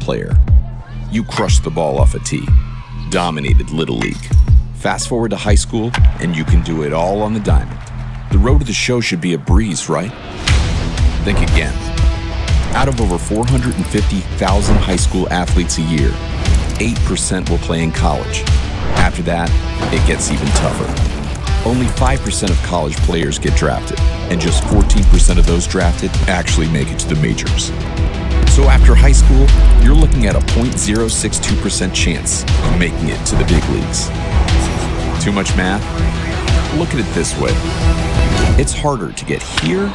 player. You crushed the ball off a tee, dominated Little League. Fast forward to high school, and you can do it all on the diamond. The road to the show should be a breeze, right? Think again. Out of over 450,000 high school athletes a year, 8% will play in college. After that, it gets even tougher. Only 5% of college players get drafted, and just 14% of those drafted actually make it to the majors. So after high school, you're looking at a 0.062% chance of making it to the big leagues. Too much math? Look at it this way. It's harder to get here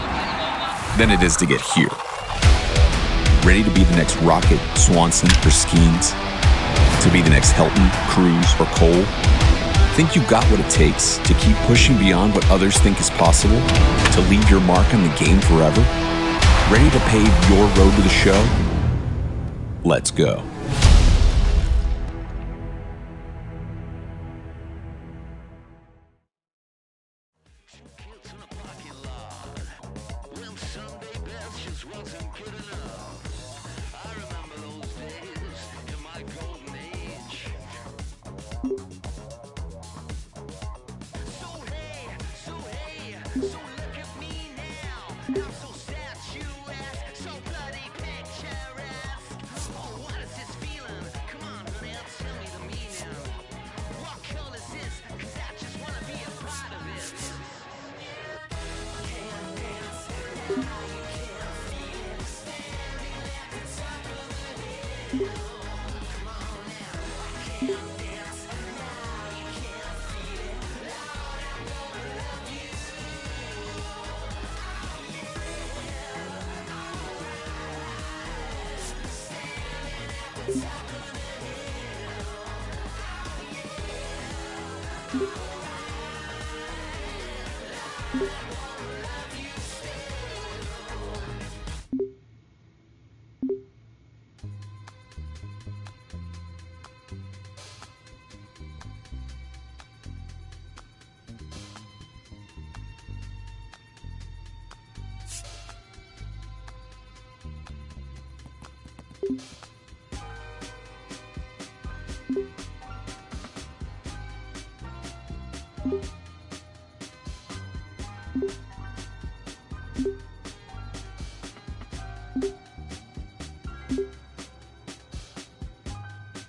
than it is to get here. Ready to be the next Rocket, Swanson, or Skeens? To be the next Helton, Cruz, or Cole? Think you got what it takes to keep pushing beyond what others think is possible? To leave your mark on the game forever? Ready to pave your road to the show? Let's go.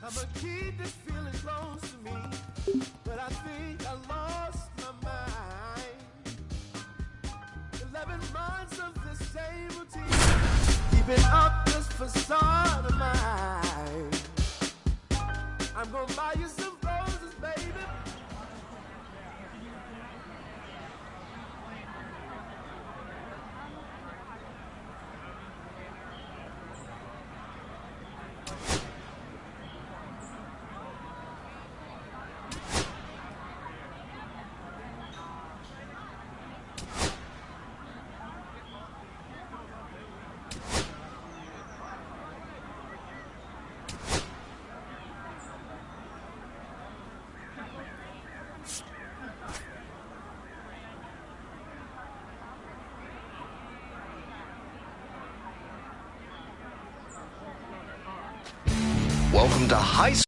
I'ma keep this feeling close to me, but I think I lost my mind. 11 months of the same routine, keeping up this facade of mine. I'm gonna buy you some roses, baby. Welcome to high school.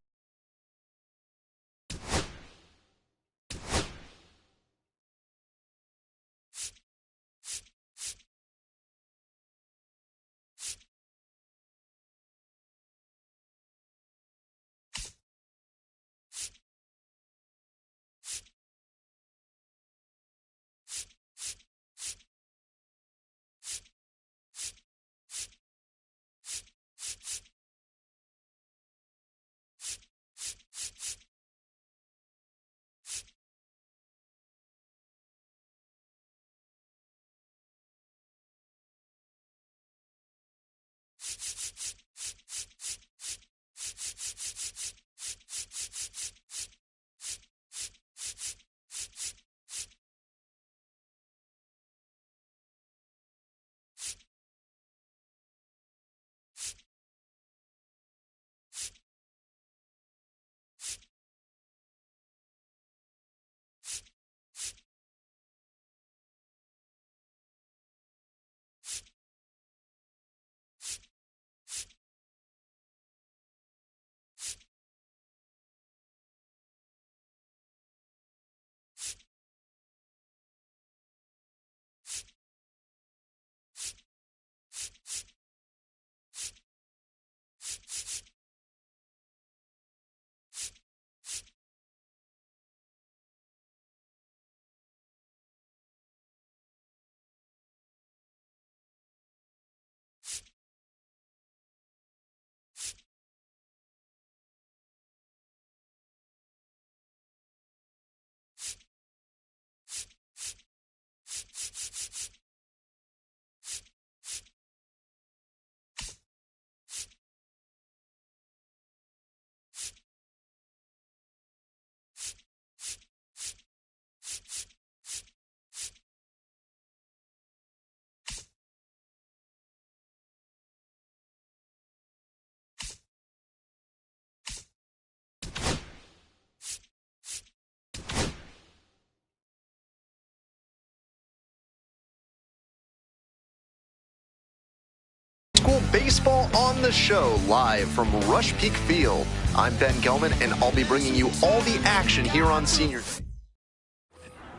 school baseball on the show, live from Rush Peak Field. I'm Ben Gelman, and I'll be bringing you all the action here on Senior Day.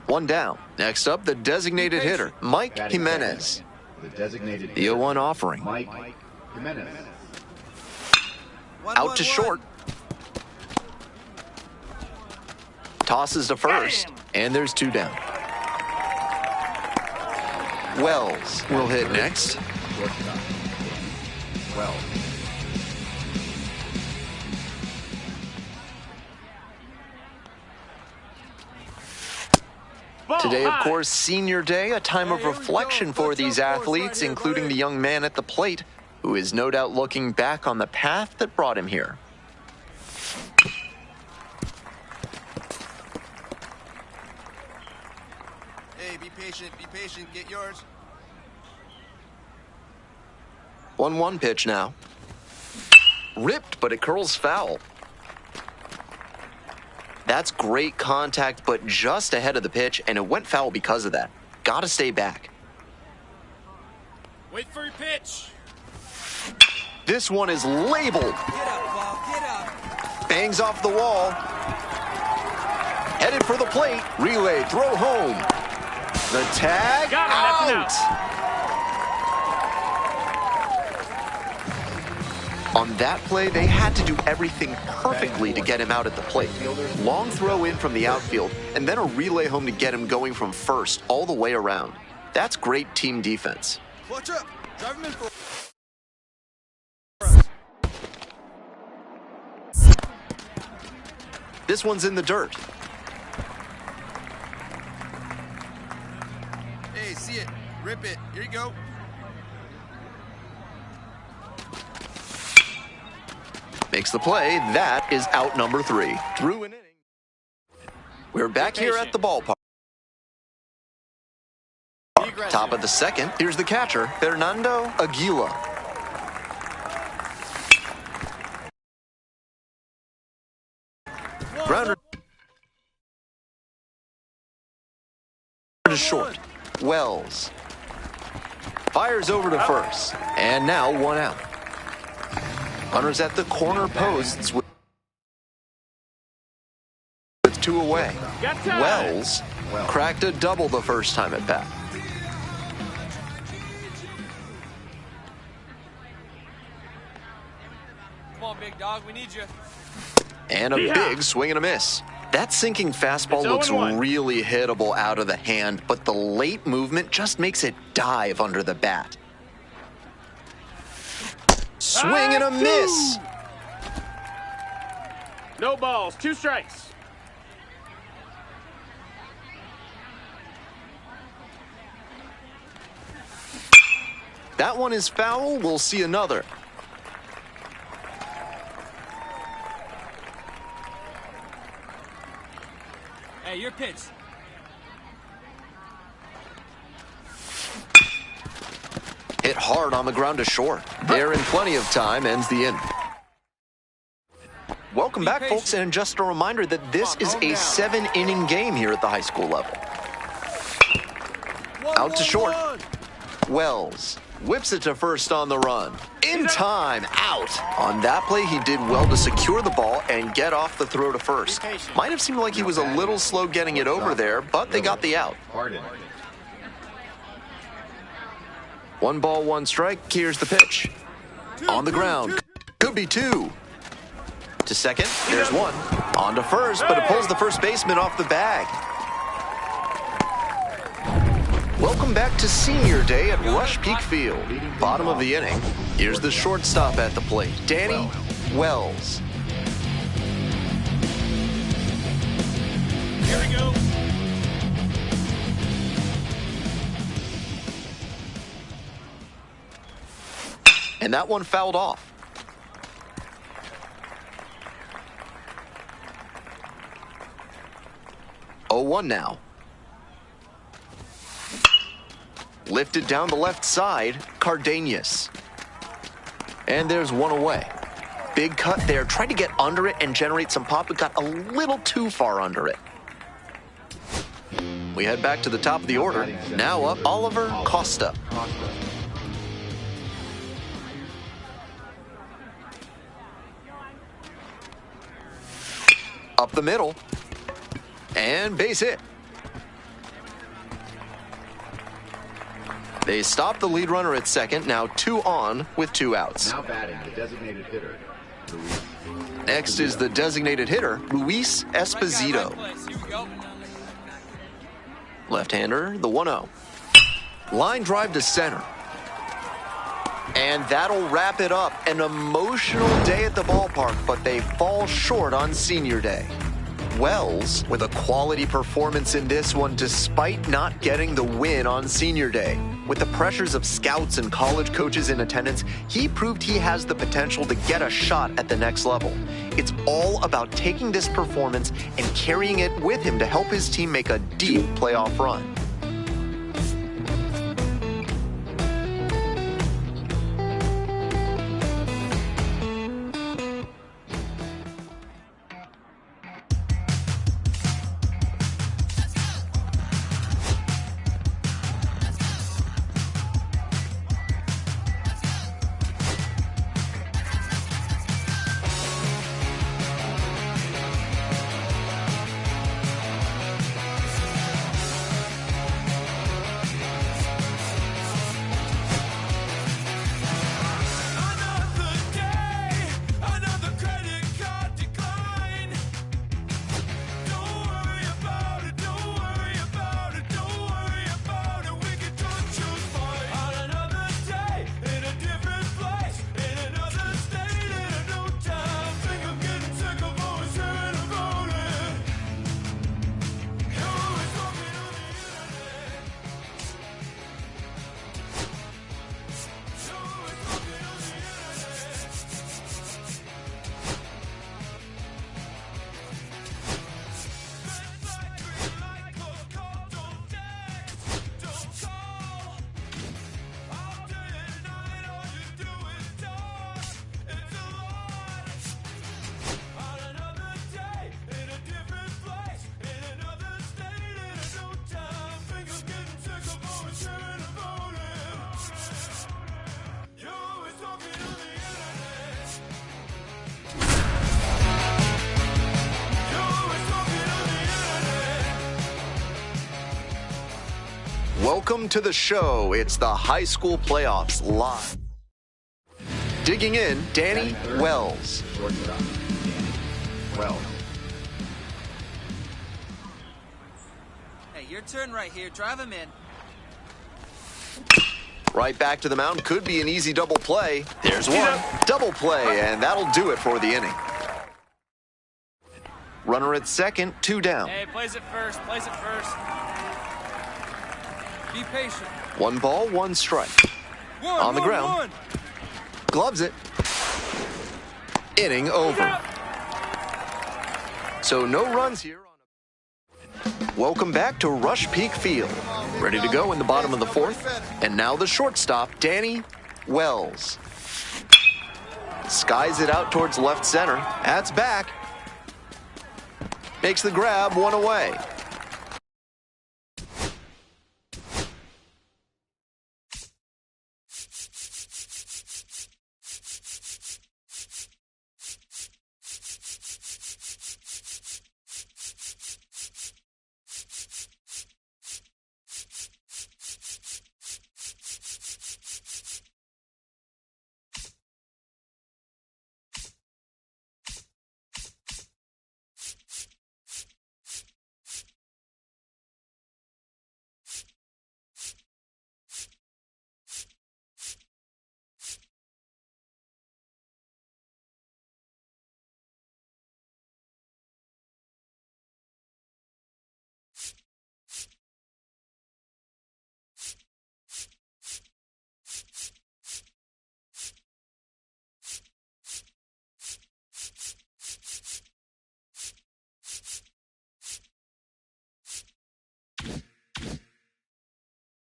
One down. Next up, the designated hitter, Mike Jimenez. The 0-1 offering. Mike Jimenez. Out to short. Tosses to first, and there's 2 down. Wells will hit next. Wells. Today, of course, Senior Day, a time of reflection for these athletes, including the young man at the plate, who is no doubt looking back on the path that brought him here. Hey, be patient, get yours. 1-1 pitch now. Ripped, but it curls foul. That's great contact, but just ahead of the pitch, and it went foul because of that. Gotta stay back. Wait for your pitch. This one is labeled. Get up, ball, get up. Bangs off the wall. Headed for the plate. Relay, throw home. The tag, Got him, that's an out. On that play, they had to do everything perfectly to get him out at the plate. Long throw in from the outfield, and then a relay home to get him going from first all the way around. That's great team defense. Clutch up. Drive him in for. This one's in the dirt. Hey, see it. Rip it. Here you go. Makes the play. That is out number 3. Through an inning. We're back here at the ballpark. Top of the second. Here's the catcher, Fernando Aguila. Grounder to short. Wells fires over to first, and now 1 out. Runners at the corner posts with 2 away. Wells cracked a double the first time at bat. Come on, big dog. We need you. And a big swing and a miss. That sinking fastball looks really hittable out of the hand, but the late movement just makes it dive under the bat. Swing and a miss. No balls, 2 strikes. That one is foul. We'll see another. Hey, your pitch. Hit hard on the ground to short. There in plenty of time, ends the inning. Welcome back, folks, and just a reminder that this is a 7-inning game here at the high school level. Out to short. Wells whips it to first on the run. In time, out. On that play, he did well to secure the ball and get off the throw to first. Might have seemed like he was a little slow getting it over there, but they got the out. 1 ball, 1 strike. Here's the pitch. On the ground. Could be 2. To second. There's 1. On to first, but it pulls the first baseman off the bag. Welcome back to Senior Day at Rush Peak Field. Bottom of the inning. Here's the shortstop at the plate, Danny Wells. Here we go. And that one fouled off. 0-1 now. Lifted down the left side, Cardenas. And there's 1 away. Big cut there. Tried to get under it and generate some pop, but got a little too far under it. We head back to the top of the order. Now up, Oliver Costa. Up the middle. And base hit. They stop the lead runner at second, now 2 on with 2 outs. Now batting the designated hitter. Next is the designated hitter, Luis Esposito. Left-hander, the 1-0. Line drive to center. And that'll wrap it up. An emotional day at the ballpark, but they fall short on senior day. Wells with a quality performance in this one despite not getting the win on senior day. With the pressures of scouts and college coaches in attendance, he proved he has the potential to get a shot at the next level. It's all about taking this performance and carrying it with him to help his team make a deep playoff run. Welcome to the show. It's the high school playoffs live. Digging in, Danny Wells. Shortstop, Danny Wells. Hey, your turn right here. Drive him in. Right back to the mound. Could be an easy double play. There's one. Double play, and that'll do it for the inning. Runner at second, 2 down. Hey, plays it first. Plays it first. Be patient. 1 ball, 1 strike. On the ground. Gloves it. Inning over. So no runs here. Welcome back to Rush Peak Field. Ready to go in the bottom of the 4th. And now the shortstop, Danny Wells. Skies it out towards left center. That's back. Makes the grab, 1 away.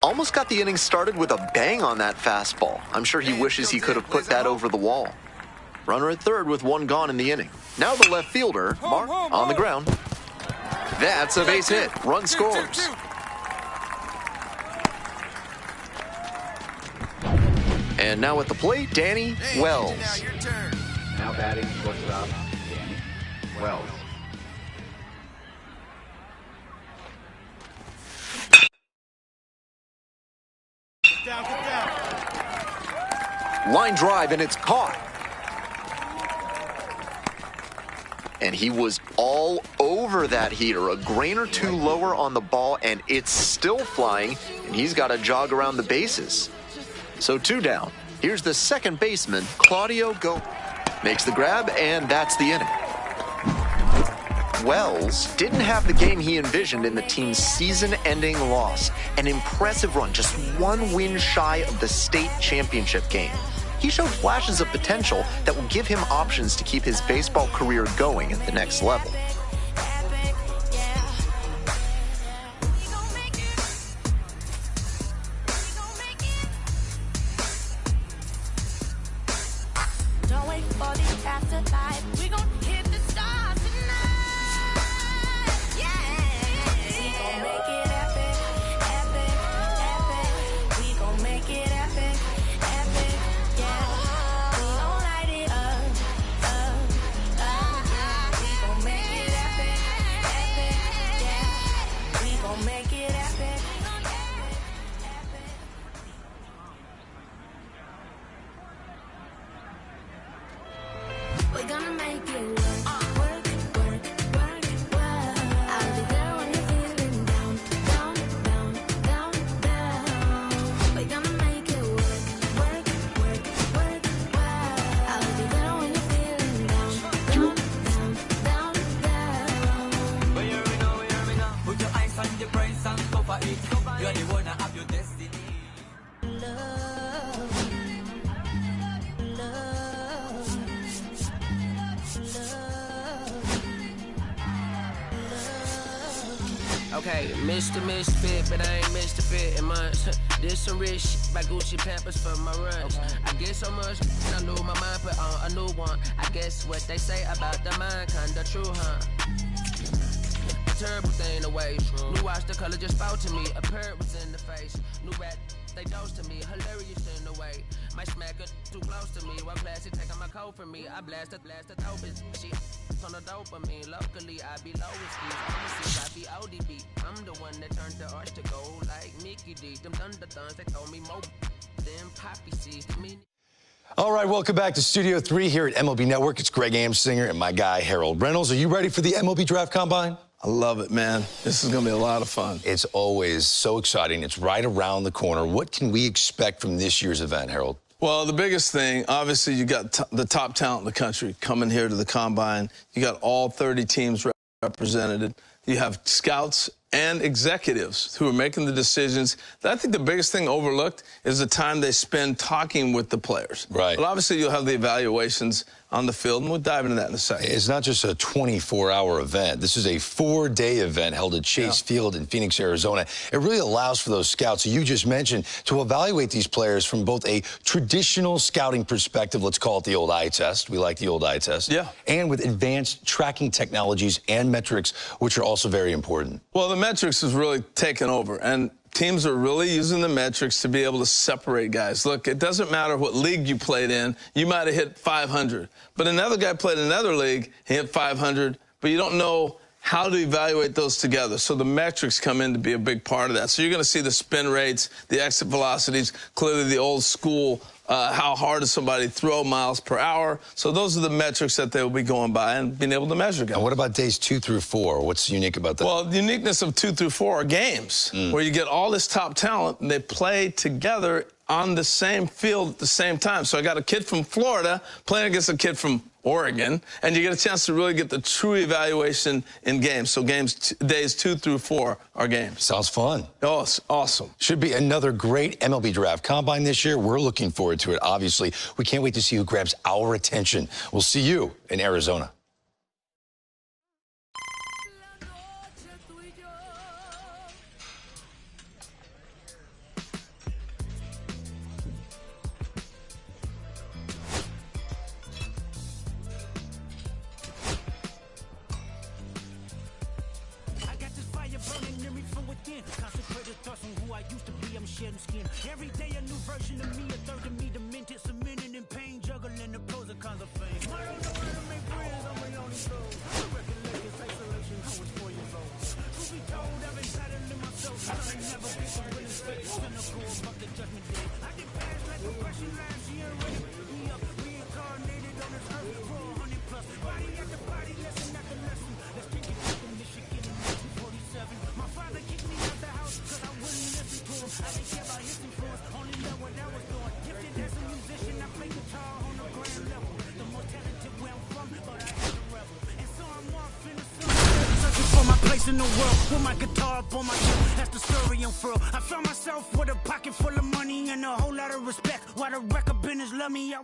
Almost got the inning started with a bang on that fastball. I'm sure he wishes he could have put that over the wall. Runner at third with 1 gone in the inning. Now the left fielder, Mark, on the ground. That's a base hit. Run scores. And now at the plate, Danny Wells. Now batting shortstop, Danny Wells. Line drive, and it's caught. And he was all over that heater. A grain or two lower on the ball, and it's still flying, and he's got to jog around the bases. So 2 down. Here's the second baseman, Claudio Go. Makes the grab, and that's the inning. Wells didn't have the game he envisioned in the team's season-ending loss. An impressive run, just 1 win shy of the state championship game. He showed flashes of potential that will give him options to keep his baseball career going at the next level. Don't wait for the afterlife. We gon' hit the stars tonight. Yeah. We gon' make it epic, epic, epic. We gon' make it epic, epic. Yeah. We gon' light it up, up. We gon' make it epic, epic. Yeah. We gon' make it epic, epic, epic. We're gonna make it work, work, work, work, work. I'll be there when you're feeling down, down, down, down, down. We're gonna make it work, work, work, work, work. I'll be there when you're feeling down, down, down, down. But here we go. Put your eyes on the prize and go for it. You're the one that have your destiny. Okay, Mr. Misfit, but I ain't Mr. Fit in months. Did some rich shit by Gucci Pampers for my runs. I get so much, I lose my mind, put on a new one. I guess what they say about the mind, kinda true, huh? A terrible thing to waste. New watch, the color just spoke to me. A parrot was in the face. New rat, they dose to me. Hilarious in the way. My smacker too close to me. One classy taking my coat from me. I blast the dope is she on the dopamine. Locally, I be low with I be ODB. I'm the one that turned the arch to gold like Mickey D. Them thunder thuns, they told me more than poppy seeds to me. All right, welcome back to Studio 3 here at MLB Network. It's Greg Amsinger and my guy, Harold Reynolds. Are you ready for the MLB Draft Combine? I love it, man. This is going to be a lot of fun. It's always so exciting. It's right around the corner. What can we expect from this year's event, Harold? Well, the biggest thing, obviously, you got the top talent in the country coming here to the Combine. You got all 30 teams represented. You have scouts and executives who are making the decisions. I think the biggest thing overlooked is the time they spend talking with the players. Right. But obviously, you'll have the evaluations on the field, and we'll dive into that in a second. It's not just a 24-hour event. This is a 4-day event held at Chase Field in Phoenix, Arizona. It really allows for those scouts you just mentioned to evaluate these players from both a traditional scouting perspective, let's call it the old eye test. We like the old eye test. Yeah. And with advanced tracking technologies and metrics, which are also very important. Well, the metrics has really taken over, and teams are really using the metrics to be able to separate guys. Look, it doesn't matter what league you played in. You might have hit 500, but another guy played in another league, he hit 500, but you don't know how to evaluate those together. So the metrics come in to be a big part of that. So you're going to see the spin rates, the exit velocities, clearly the old school, how hard does somebody throw miles per hour. So those are the metrics that they will be going by and being able to measure guys. And what about days 2 through 4? What's unique about that? Well, the uniqueness of 2 through 4 are games where you get all this top talent and they play together on the same field at the same time. So I got a kid from Florida playing against a kid from Oregon, and you get a chance to really get the true evaluation in games. So days 2 through 4 are games. Sounds fun. Oh, it's awesome. Should be another great MLB Draft Combine this year. We're looking forward to it, obviously. We can't wait to see who grabs our attention. We'll see you in Arizona. Every day a new version of me, a third of me, demented, cemented in pain, juggling the pros and cons of fame. I don't know how to make friends, I'm a lonely soul. Recollecting isolation, I was 4 years old. Truth be told, I've been battling myself, I ain't never been so real estate. Cynical about the judgment day. I did pass like depression last year, ready place in the world with my guitar up on my hip. That's the story unfurled. I found myself with a pocket full of money and a whole lot of respect. While the record business love me,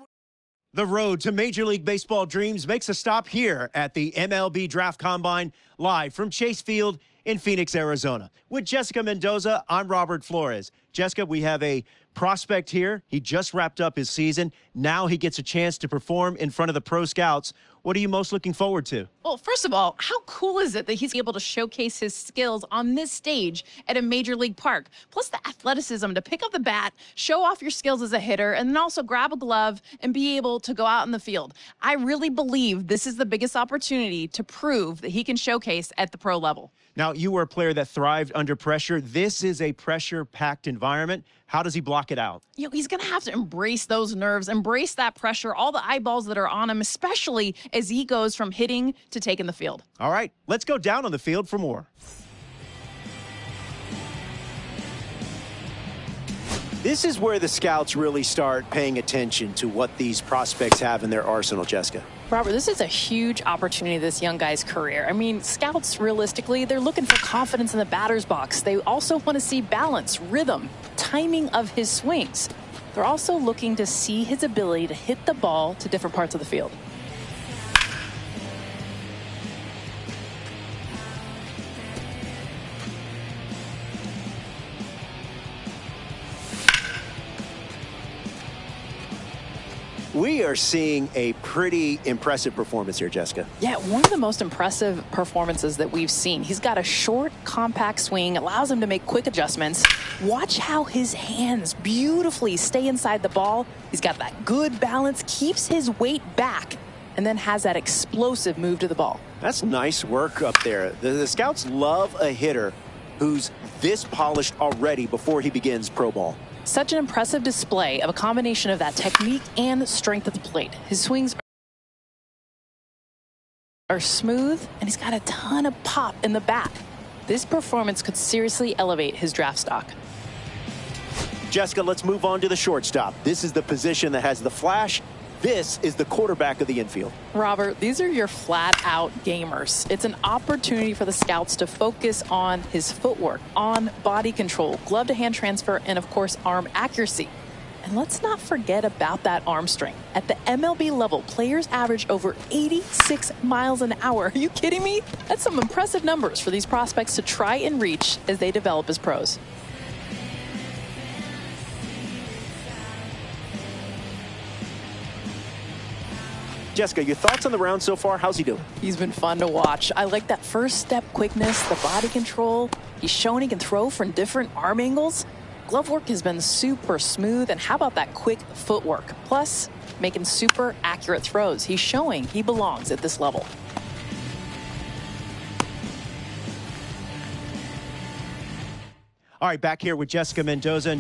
The road to Major League Baseball dreams makes a stop here at the MLB Draft Combine, live from Chase Field in Phoenix, Arizona. With Jessica Mendoza, I'm Robert Flores. Jessica, we have a prospect here. He just wrapped up his season. Now he gets a chance to perform in front of the pro scouts. What are you most looking forward to? Well, first of all, how cool is it that he's able to showcase his skills on this stage at a major league park? Plus the athleticism to pick up the bat, show off your skills as a hitter, and then also grab a glove and be able to go out in the field. I really believe this is the biggest opportunity to prove that he can showcase at the pro level. Now, you were a player that thrived under pressure. This is a pressure-packed environment. How does he block it out? You know, he's going to have to embrace those nerves, embrace that pressure, all the eyeballs that are on him, especially as he goes from hitting to taking the field. All right, let's go down on the field for more. This is where the scouts really start paying attention to what these prospects have in their arsenal, Jessica. Robert, this is a huge opportunity in this young guy's career. I mean, scouts, realistically, they're looking for confidence in the batter's box. They also want to see balance, rhythm, timing of his swings. They're also looking to see his ability to hit the ball to different parts of the field. We are seeing a pretty impressive performance here, Jessica. Yeah, one of the most impressive performances that we've seen. He's got a short, compact swing, allows him to make quick adjustments. Watch how his hands beautifully stay inside the ball. He's got that good balance, keeps his weight back, and then has that explosive move to the ball. That's nice work up there. The scouts love a hitter who's this polished already before he begins pro ball. Such an impressive display of a combination of that technique and strength at the plate. His swings are smooth, and he's got a ton of pop in the bat. This performance could seriously elevate his draft stock. Jessica, let's move on to the shortstop. This is the position that has the flash. This is the quarterback of the infield. Robert, these are your flat-out gamers. It's an opportunity for the scouts to focus on his footwork, on body control, glove-to-hand transfer, and, of course, arm accuracy. And let's not forget about that arm strength. At the MLB level, players average over 86 miles an hour. Are you kidding me? That's some impressive numbers for these prospects to try and reach as they develop as pros. Jessica, your thoughts on the round so far? How's he doing? He's been fun to watch. I like that first step quickness, the body control. He's shown he can throw from different arm angles. Glove work has been super smooth. And how about that quick footwork? Plus, making super accurate throws. He's showing he belongs at this level. All right, back here with Jessica Mendoza.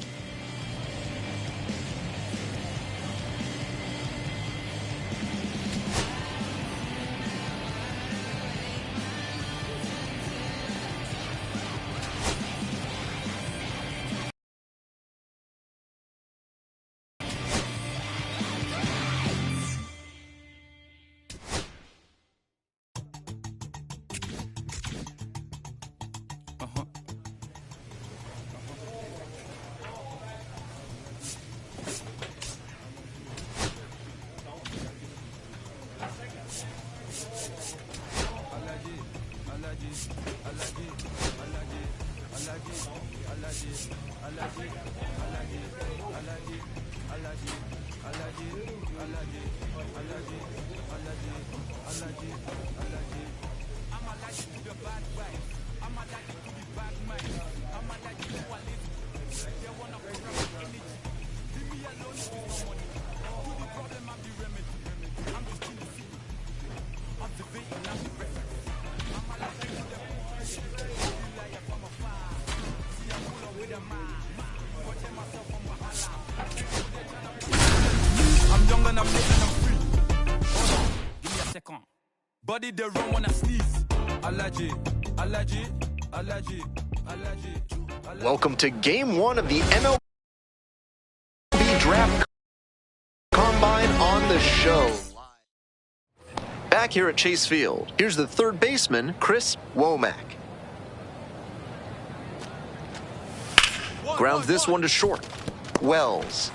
Body the run when I sneeze. Allergy, allergy, allergy, allergy. Welcome to Game 1 of the MLB Draft Combine on the show. Back here at Chase Field, here's the third baseman, Chris Womack. Grounds this one to short. Wells.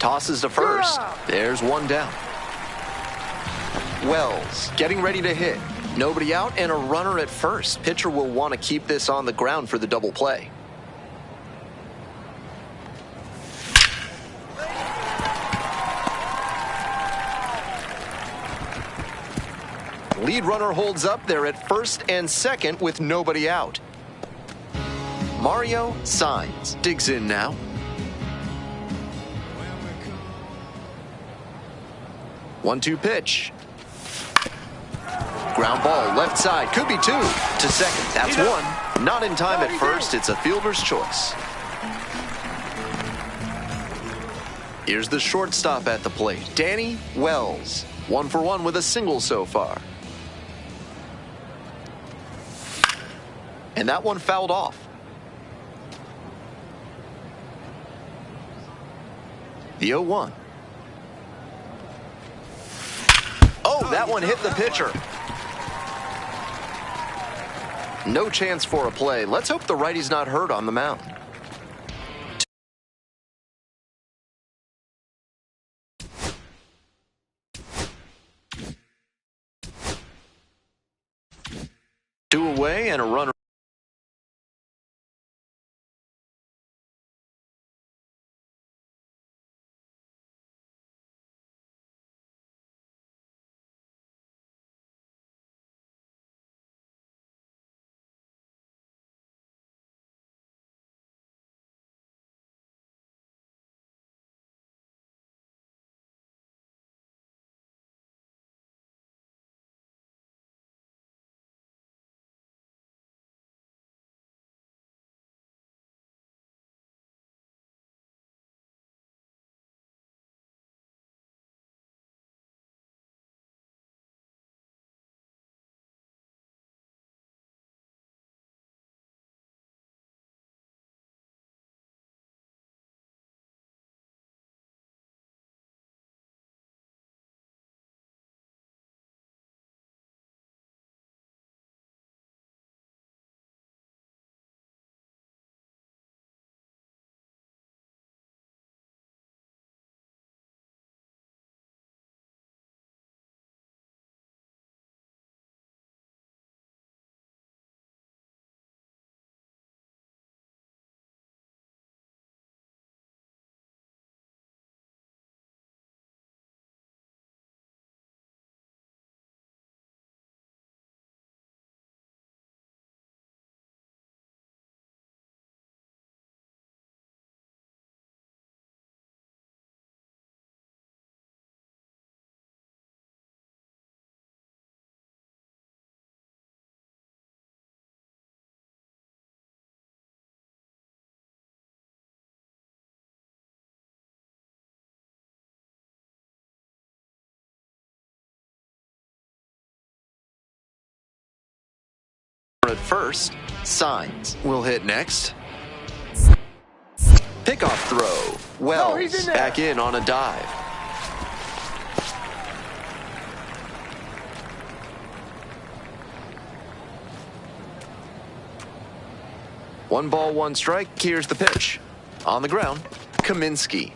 Tosses to first. There's one down. Wells getting ready to hit. Nobody out and a runner at first. Pitcher will want to keep this on the ground for the double play. Lead runner holds up there at first and second with nobody out. Mario Signs digs in now. One-two pitch. Ground ball left side, could be two. To second, that's one. Not in time at first, it's a fielder's choice. Here's the shortstop at the plate, Danny Wells. 1 for 1 with a single so far. And that one fouled off. The 0-1. Oh, that one hit the pitcher. No chance for a play. Let's hope the righty's not hurt on the mound. Two away and a runner. At first, Signs will hit next. Pickoff throw. Wells back in on a dive. One ball, one strike. Here's the pitch. On the ground, Kaminsky.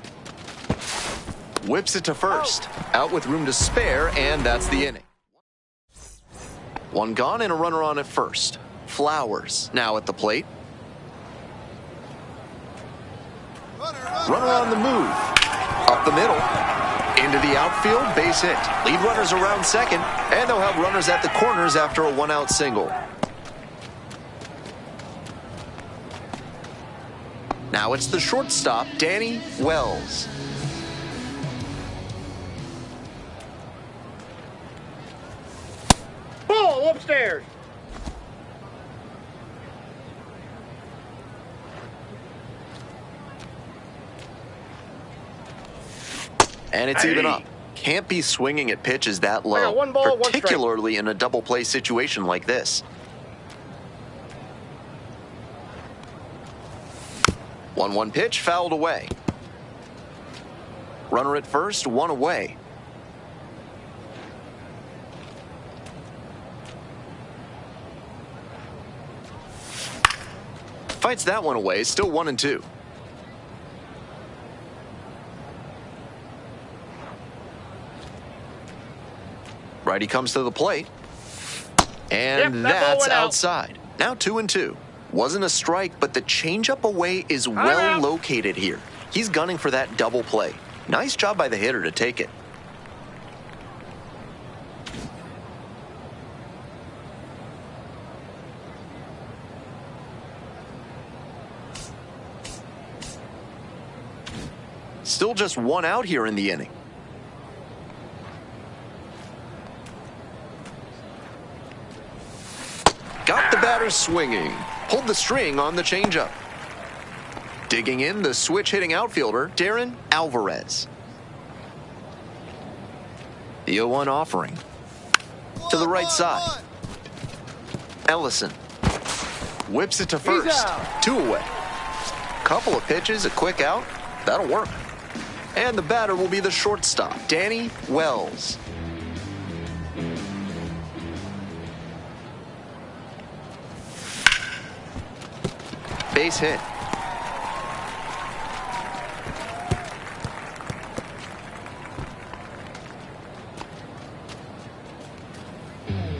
Whips it to first. Out with room to spare, and that's the inning. One gone and a runner on at first. Flowers now at the plate. Runner on the move. Up the middle. Into the outfield, base hit. Lead runners around second, and they'll have runners at the corners after a one-out single. Now it's the shortstop, Danny Wells. Ball upstairs. And it's even up. Can't be swinging at pitches that low, one ball, one strike. particularly in a double play situation like this. 1-1 pitch, fouled away. Runner at first, one away. Fights that one away, still 1-2. Righty comes to the plate. And Yep, that ball that's went out. outside. Now 2-2. Wasn't a strike, but the changeup away is well out. located here. He's gunning for that double play. Nice job by the hitter to take it. Still just one out here in the inning. Got the batter swinging. Pulled the string on the changeup. Digging in, the switch-hitting outfielder, Darren Alvarez. The 0-1 offering. To the right side. Ellison. Whips it to first. 2 away. Couple of pitches, a quick out. That'll work. And the batter will be the shortstop, Danny Wells. Base hit.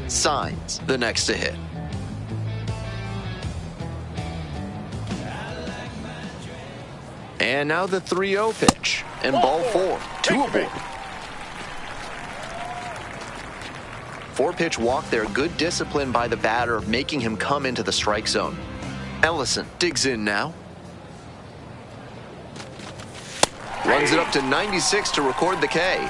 Signs the next to hit. And now the 3-0 pitch. And ball 4. 2 aboard. 4-pitch walk there. Good discipline by the batter, making him come into the strike zone. Ellison digs in now. Runs it up to 96 to record the K.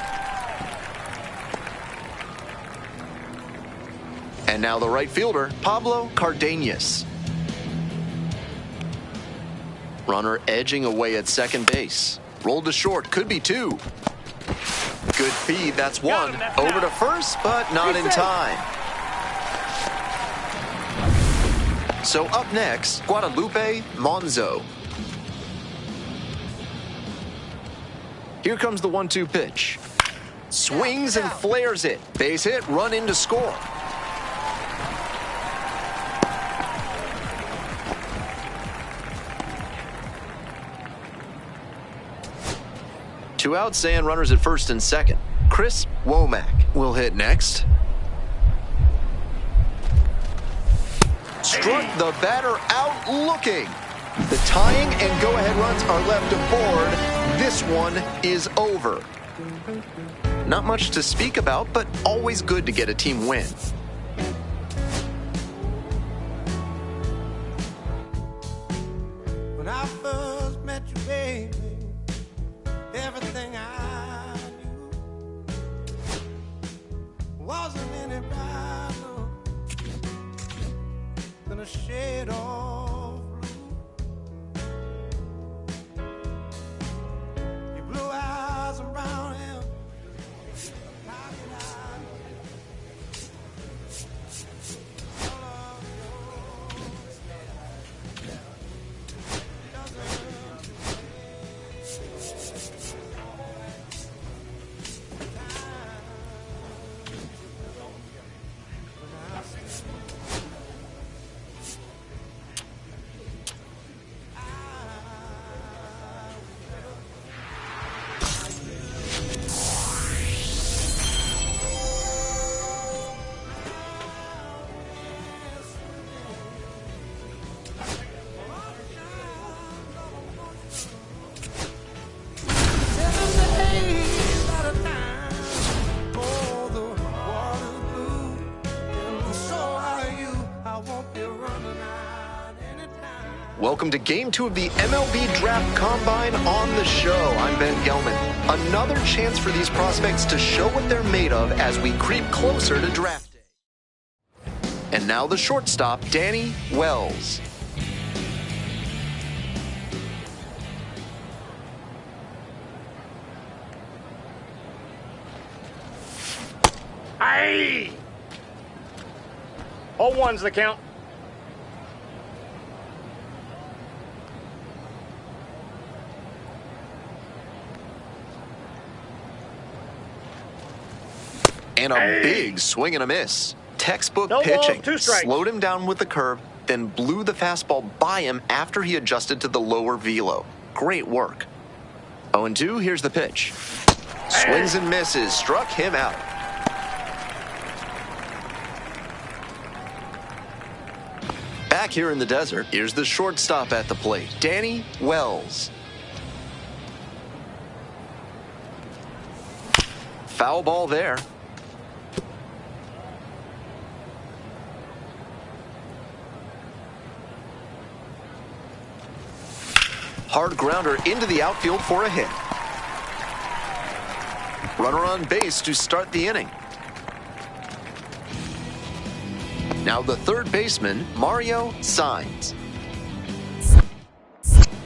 And now the right fielder, Pablo Cardenas. Runner edging away at second base. Rolled to short, could be 2. Good feed, that's 1. Over to first, but not in time. So up next, Guadalupe Monzo. Here comes the 1-2 pitch. Swings and flares it. Base hit, run in to score. Two outs and runners at first and second. Chris Womack will hit next. Struck the batter out looking. The tying and go-ahead runs are left aboard. This one is over. Not much to speak about, but always good to get a team win. When I first met you, baby, everything I knew wasn't any brighter than a shade of blue. Your blue eyes and brown hair, how did I know? All of your style doesn't Welcome to Game 2 of the MLB Draft Combine on the show. I'm Ben Gelman. Another chance for these prospects to show what they're made of as we creep closer to draft day. And now the shortstop, Danny Wells. Aye! 0-1's the count. And a big swing and a miss. Textbook No balls, pitching. 2 strikes. Slowed him down with the curve. then blew the fastball by him after he adjusted to the lower velo. Great work. 0-2, here's the pitch. Swings and misses, struck him out. Back here in the desert, here's the shortstop at the plate, Danny Wells. Foul ball there. Hard grounder into the outfield for a hit. Runner on base to start the inning. Now the third baseman, Mario Sainz.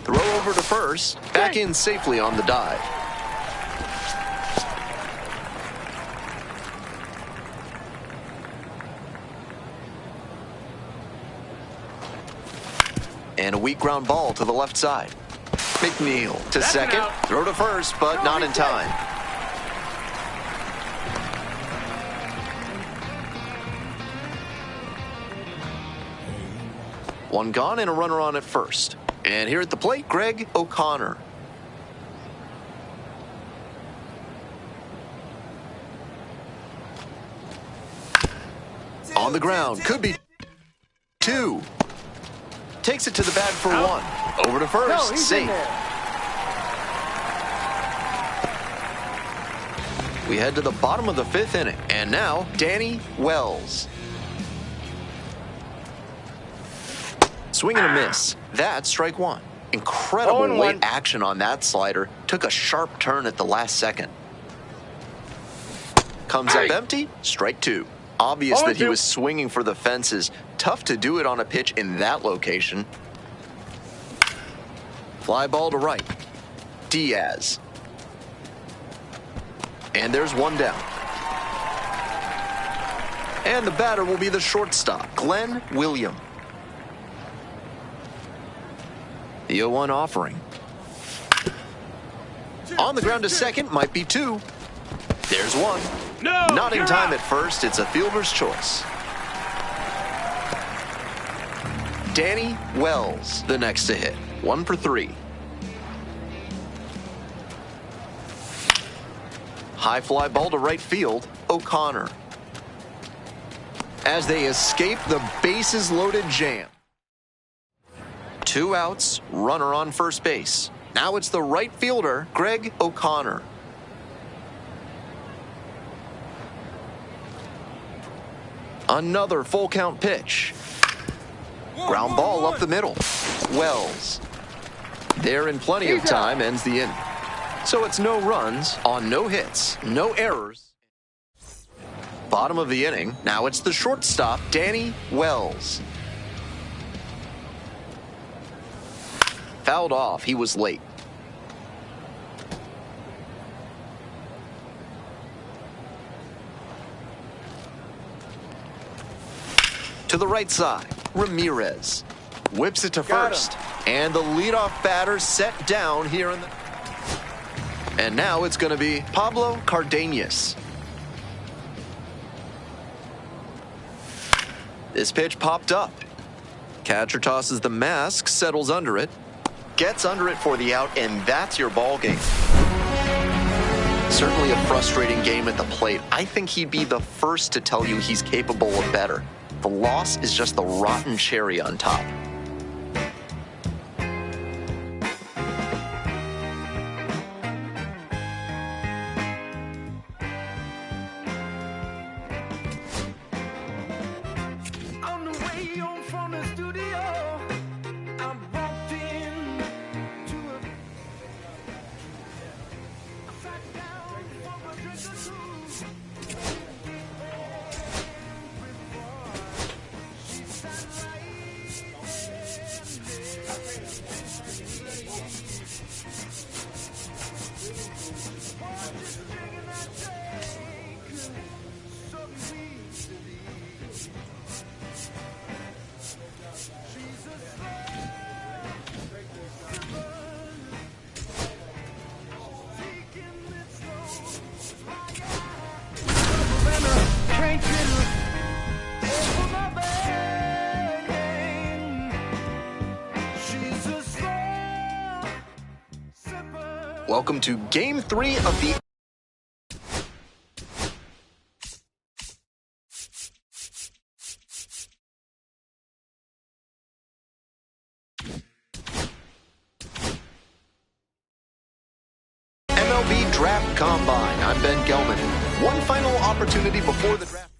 Throw over to first, back in safely on the dive. And a weak ground ball to the left side. McNeil to second, throw to first, but not in time. One gone and a runner on at first. And here at the plate, Greg O'Connor. On the ground, could be two. Takes it to the bat for one. Over to first, safe. We head to the bottom of the fifth inning. And now, Danny Wells. Swing and a miss. That's strike one. Incredible late action on that slider. Took a sharp turn at the last second. Comes up empty, strike two. Obvious that he was swinging for the fences. Tough to do it on a pitch in that location. Fly ball to right. Diaz. And there's one down. And the batter will be the shortstop, Glenn William. The 0-1 offering. On the ground to second, might be two. There's one. No, not in time at first, it's a fielder's choice. Danny Wells, the next to hit. 1 for 3. High fly ball to right field, O'Connor. As they escape the bases loaded jam. 2 outs, runner on first base. Now it's the right fielder, Greg O'Connor. Another full count pitch. Ground ball up the middle. Wells. There in plenty of time, ends the inning. So it's no runs on no hits, no errors. Bottom of the inning, now it's the shortstop, Danny Wells. Fouled off, he was late. To the right side, Ramirez whips it to first. And the leadoff batter set down here in the... And now it's going to be Pablo Cardenas. This pitch popped up. Catcher tosses the mask, settles under it, gets under it for the out, and that's your ball game. Certainly a frustrating game at the plate. I think he'd be the first to tell you he's capable of better. The loss is just the rotten cherry on top. On the way home from the studio, I walked in to a... I sat down for a drink or two. She sat right Welcome to Game 3 of the MLB Draft Combine. I'm Ben Gelman. One final opportunity before the draft.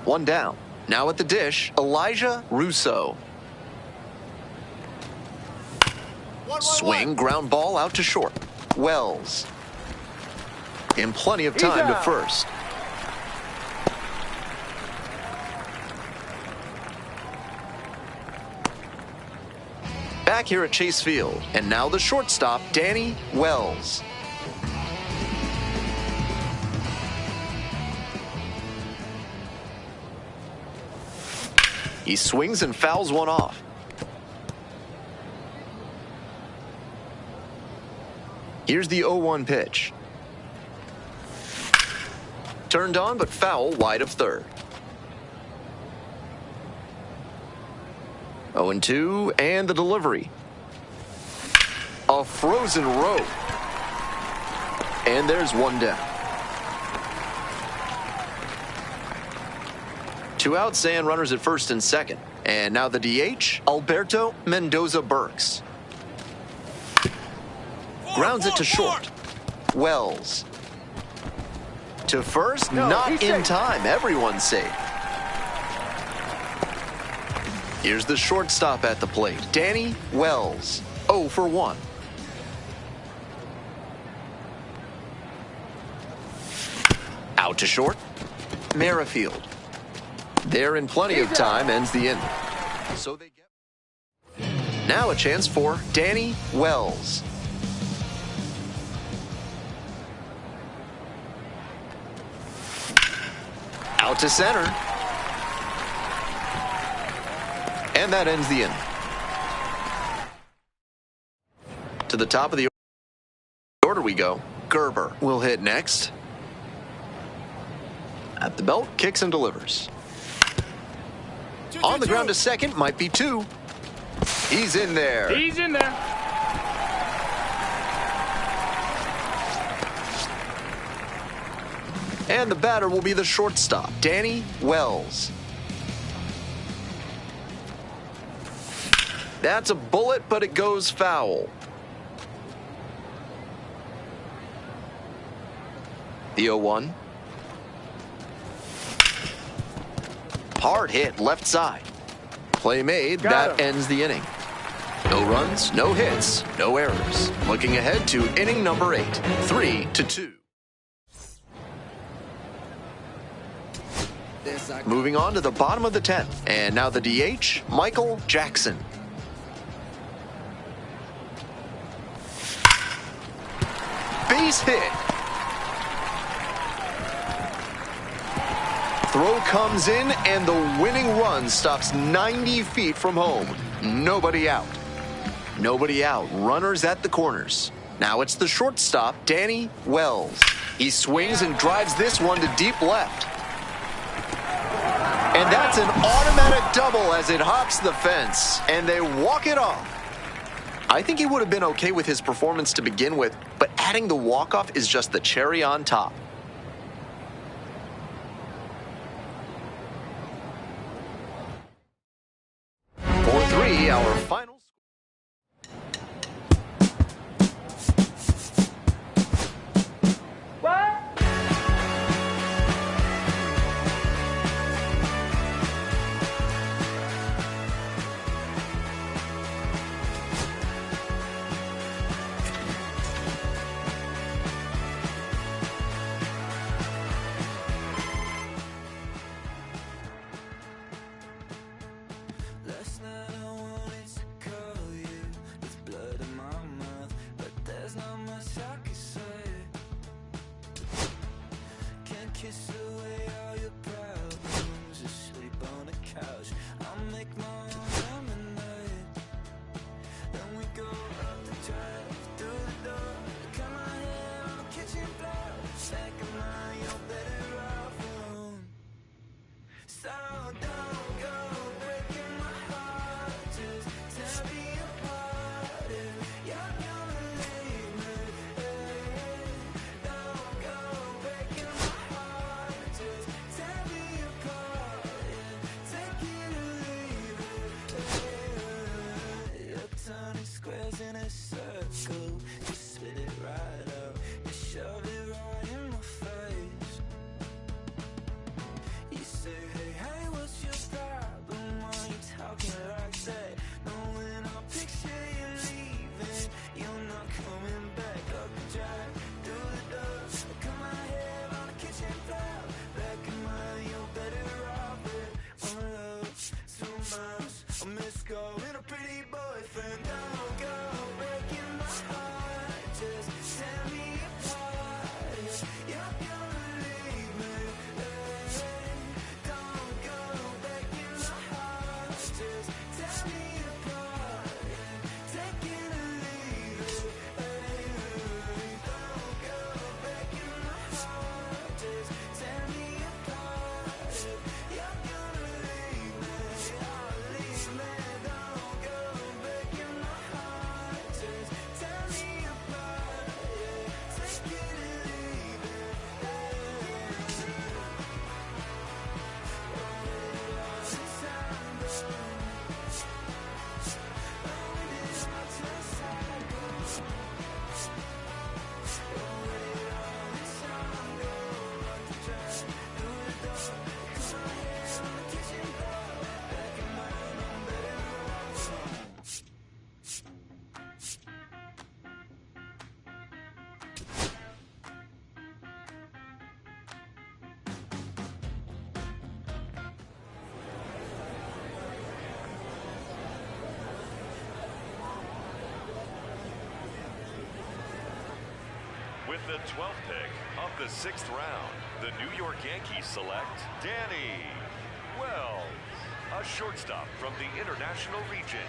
One down. Now at the dish, Elijah Russo. Swing, ground ball out to short. Wells. In plenty of time to first. Back here at Chase Field, and now the shortstop, Danny Wells. He swings and fouls one off. Here's the 0-1 pitch. Turned on, but foul wide of third. 0-2, and the delivery. A frozen rope. And there's one down. 2 outs and runners at first and second. And now the DH, Alberto Mendoza-Burks. Grounds it to short. Wells. To first, not in time. Everyone's safe. Here's the shortstop at the plate, Danny Wells. 0 for 1. Out to short, Merrifield. There in plenty of time, ends the inning. So they get. Now a chance for Danny Wells. Out to center. And that ends the inning. To the top of the order we go. Gerber will hit next. At the belt, kicks and delivers. On the ground to second, might be 2. He's in there. He's in there. And the batter will be the shortstop, Danny Wells. That's a bullet, but it goes foul. The 0-1. Hard hit left side. Play made. That ends the inning. No runs, no hits, no errors. Looking ahead to inning number 8. 3-2. Moving on to the bottom of the 10th. And now the DH, Michael Jackson. Base hit. Throw comes in, and the winning run stops 90 feet from home. Nobody out. Nobody out. Runners at the corners. Now it's the shortstop, Danny Wells. He swings and drives this one to deep left. And that's an automatic double as it hops the fence, and they walk it off. I think he would have been okay with his performance to begin with, but adding the walk-off is just the cherry on top. 4-3, our final. Kiss away all your problems, just sleep on the couch. I'll make my own lemonade. Then we go up the drive, through the door, cut my hair on the kitchen floor. Second mind, you're better off alone. So don't go breaking my heart, just tear me apart. If you're gonna leave With the 12th pick of the 6th round, the New York Yankees select Danny Wells, a shortstop from the International region.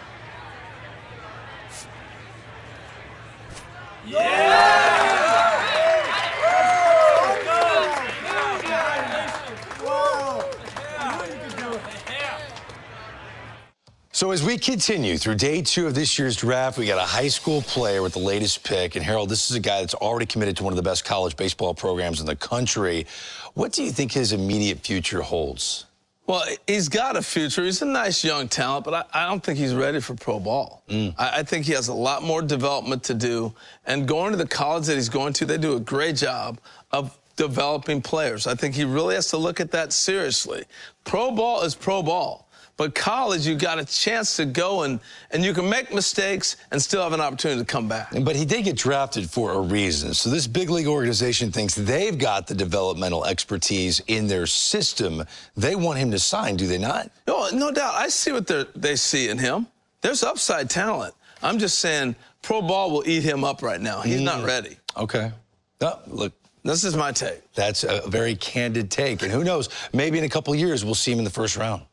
So as we continue through day 2 of this year's draft, we got a high school player with the latest pick. And Harold, this is a guy that's already committed to one of the best college baseball programs in the country. What do you think his immediate future holds? Well, he's got a future. He's a nice young talent, but I don't think he's ready for pro ball. I think he has a lot more development to do. And going to the college that he's going to, they do a great job of developing players. I think he really has to look at that seriously. Pro ball is pro ball. But college, you got a chance to go and you can make mistakes and still have an opportunity to come back. But he did get drafted for a reason. So this big league organization thinks they've got the developmental expertise in their system. They want him to sign, do they not? No doubt. I see what they see in him. There's upside talent. I'm just saying pro ball will eat him up right now. He's not ready. Okay. Oh, look. This is my take. That's a very candid take. And who knows, maybe in a couple of years we'll see him in the first round.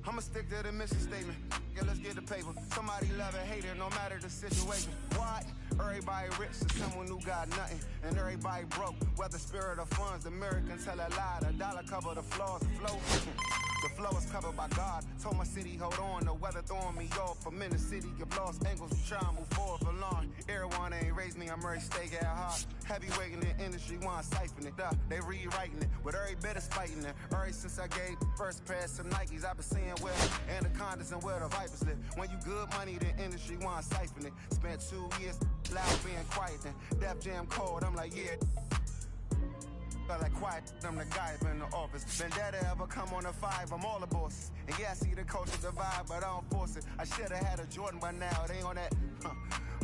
I'ma stick to the mission statement. Yeah, let's get the paper. Somebody love it, hate it, no matter the situation. What? Everybody rich to someone who got nothing. And everybody broke, whether spirit or funds. The American tell a lie, the dollar cover the flaws, the flow. The flow is covered by God. Told my city, hold on, the weather throwing me off. I'm in the city, get lost angles, try to move forward for long. Everyone ain't raised me, I'm ready to stay at heart. Heavyweight in the industry, want siphon it up. They rewriting it, but every bit is fighting it. Ever since I gave first pass some Nikes, I've been seeing where anacondas and where the vipers live. When you good money, the industry want siphon it. Spent 2 years loud being quiet, then Def Jam cold, I'm like, yeah. Like quiet, I'm the guy up in the office. Vendetta ever come on a 5, I'm all the bosses. And yeah, I see the culture divide, but I don't force it. I should've had a Jordan by now, they on that.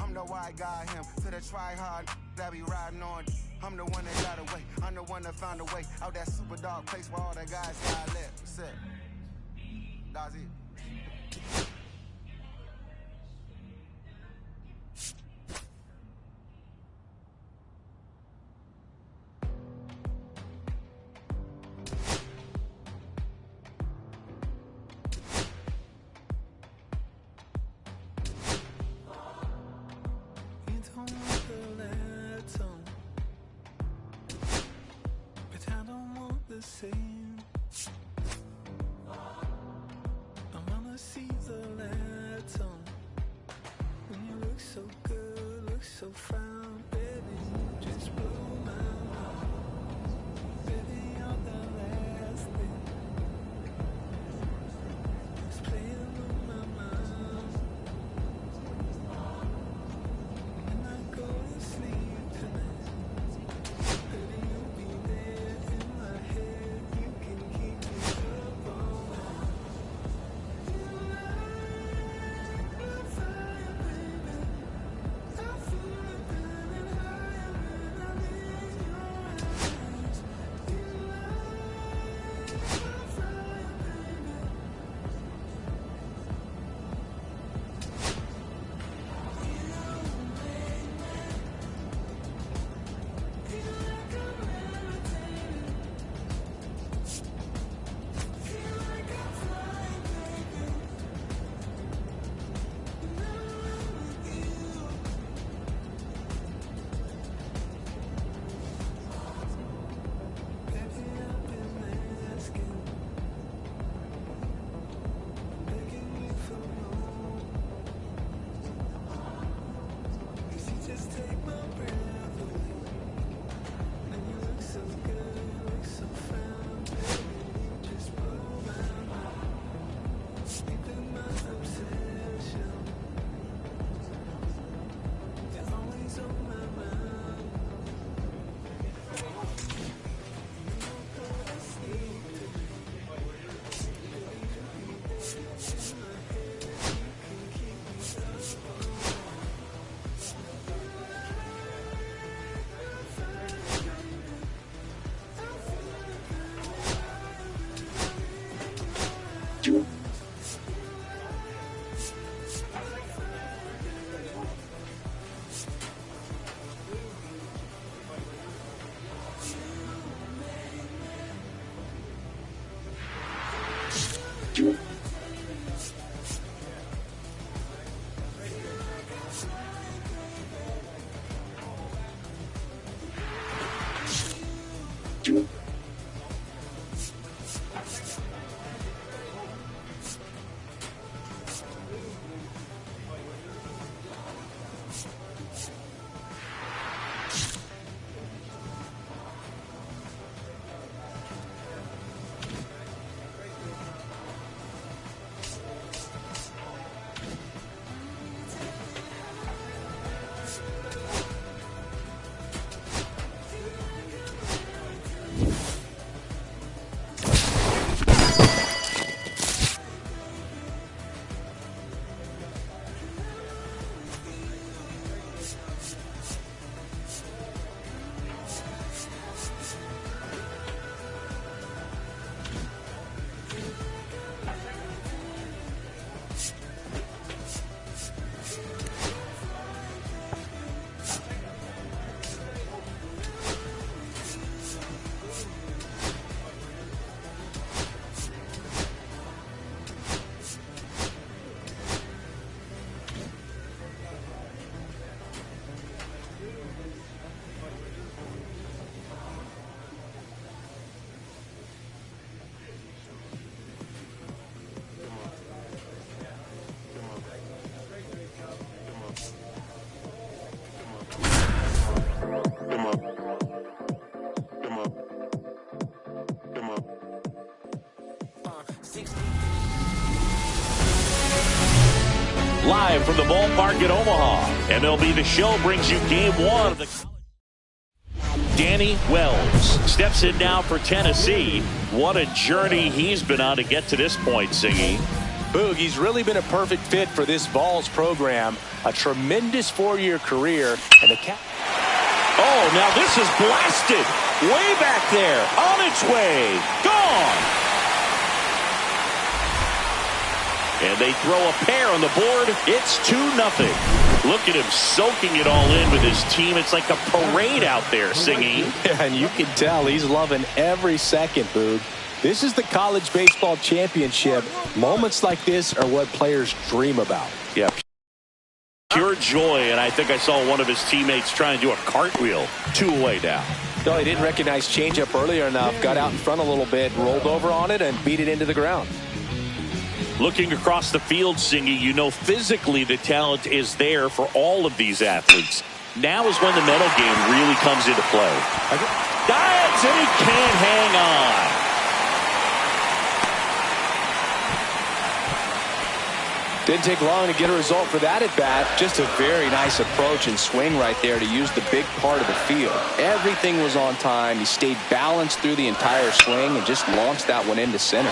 I'm the white guy, him, to the try hard that be riding on. I'm the one that got away, I'm the one that found a way out that super dark place where all the guys got left. That's it. That's it. Same. I wanna see the lights on. When you look so good, look so fine, baby, you just blow my mind. Baby, you're the last thing that's playing with my mind. When I go to sleep tonight, baby, you'll be there in my head. You can keep me up all night. You light my fire, baby. I feel like live from the ballpark in Omaha. MLB The Show brings you Game 1 of the Danny Wells steps in now for Tennessee. What a journey he's been on to get to this point, Singy. Boog, he's really been a perfect fit for this Vols program. A tremendous 4-year career. And the Oh, now this is blasted. Way back there. On its way. Gone. And they throw a pair on the board. It's 2-0. Look at him soaking it all in with his team. It's like a parade out there, Singy. Yeah, and you can tell he's loving every second, Boog. This is the college baseball championship. Moments like this are what players dream about. Yeah. Pure joy, and I think I saw one of his teammates try and do a cartwheel 2 away down. No, he didn't recognize changeup earlier enough, got out in front a little bit, rolled over on it, and beat it into the ground. Looking across the field, Singy, you know physically the talent is there for all of these athletes. Now is when the mental game really comes into play. Dives, and he can't hang on. Didn't take long to get a result for that at bat. Just a very nice approach and swing right there to use the big part of the field. Everything was on time. He stayed balanced through the entire swing and just launched that one into center.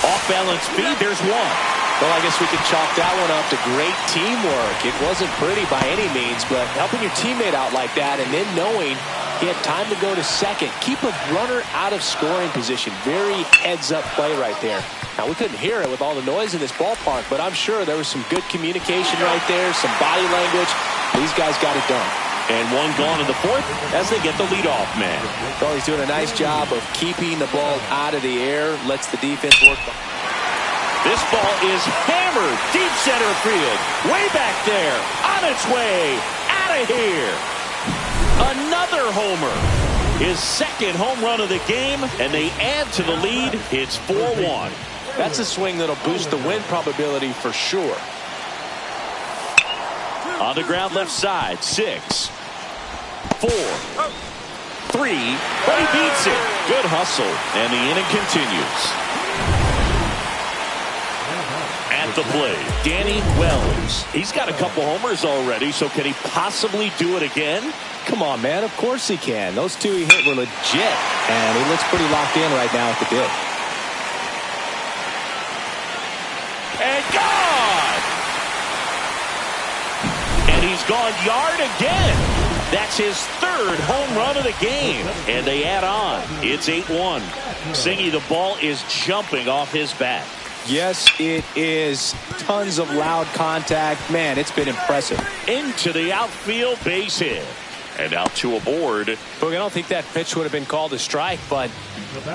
Off balance speed, there's one. Well, I guess we could chalk that one up to great teamwork. It wasn't pretty by any means, but helping your teammate out like that and then knowing he had time to go to second. Keep a runner out of scoring position. Very heads-up play right there. Now, we couldn't hear it with all the noise in this ballpark, but I'm sure there was some good communication right there, some body language. These guys got it done. And one gone in the fourth as they get the leadoff man. Well, he's doing a nice job of keeping the ball out of the air, lets the defense work. This ball is hammered deep center field. Way back there. On its way. Out of here. Another homer. His second home run of the game, and they add to the lead. It's 4-1. That's a swing that'll boost the win probability for sure. On the ground left side. 6, 4, 3. But he beats it. Good hustle. And the inning continues. At the plate, Danny Wells. He's got a couple homers already, so can he possibly do it again? Come on, man. Of course he can. Those two he hit were legit, and he looks pretty locked in right now at the bit. And gone! And he's gone yard again. That's his third home run of the game. And they add on. It's 8-1. Singy, the ball is jumping off his bat. Yes, it is. Tons of loud contact. Man, it's been impressive. Into the outfield, base hit. And out to a board. Look, I don't think that pitch would have been called a strike, but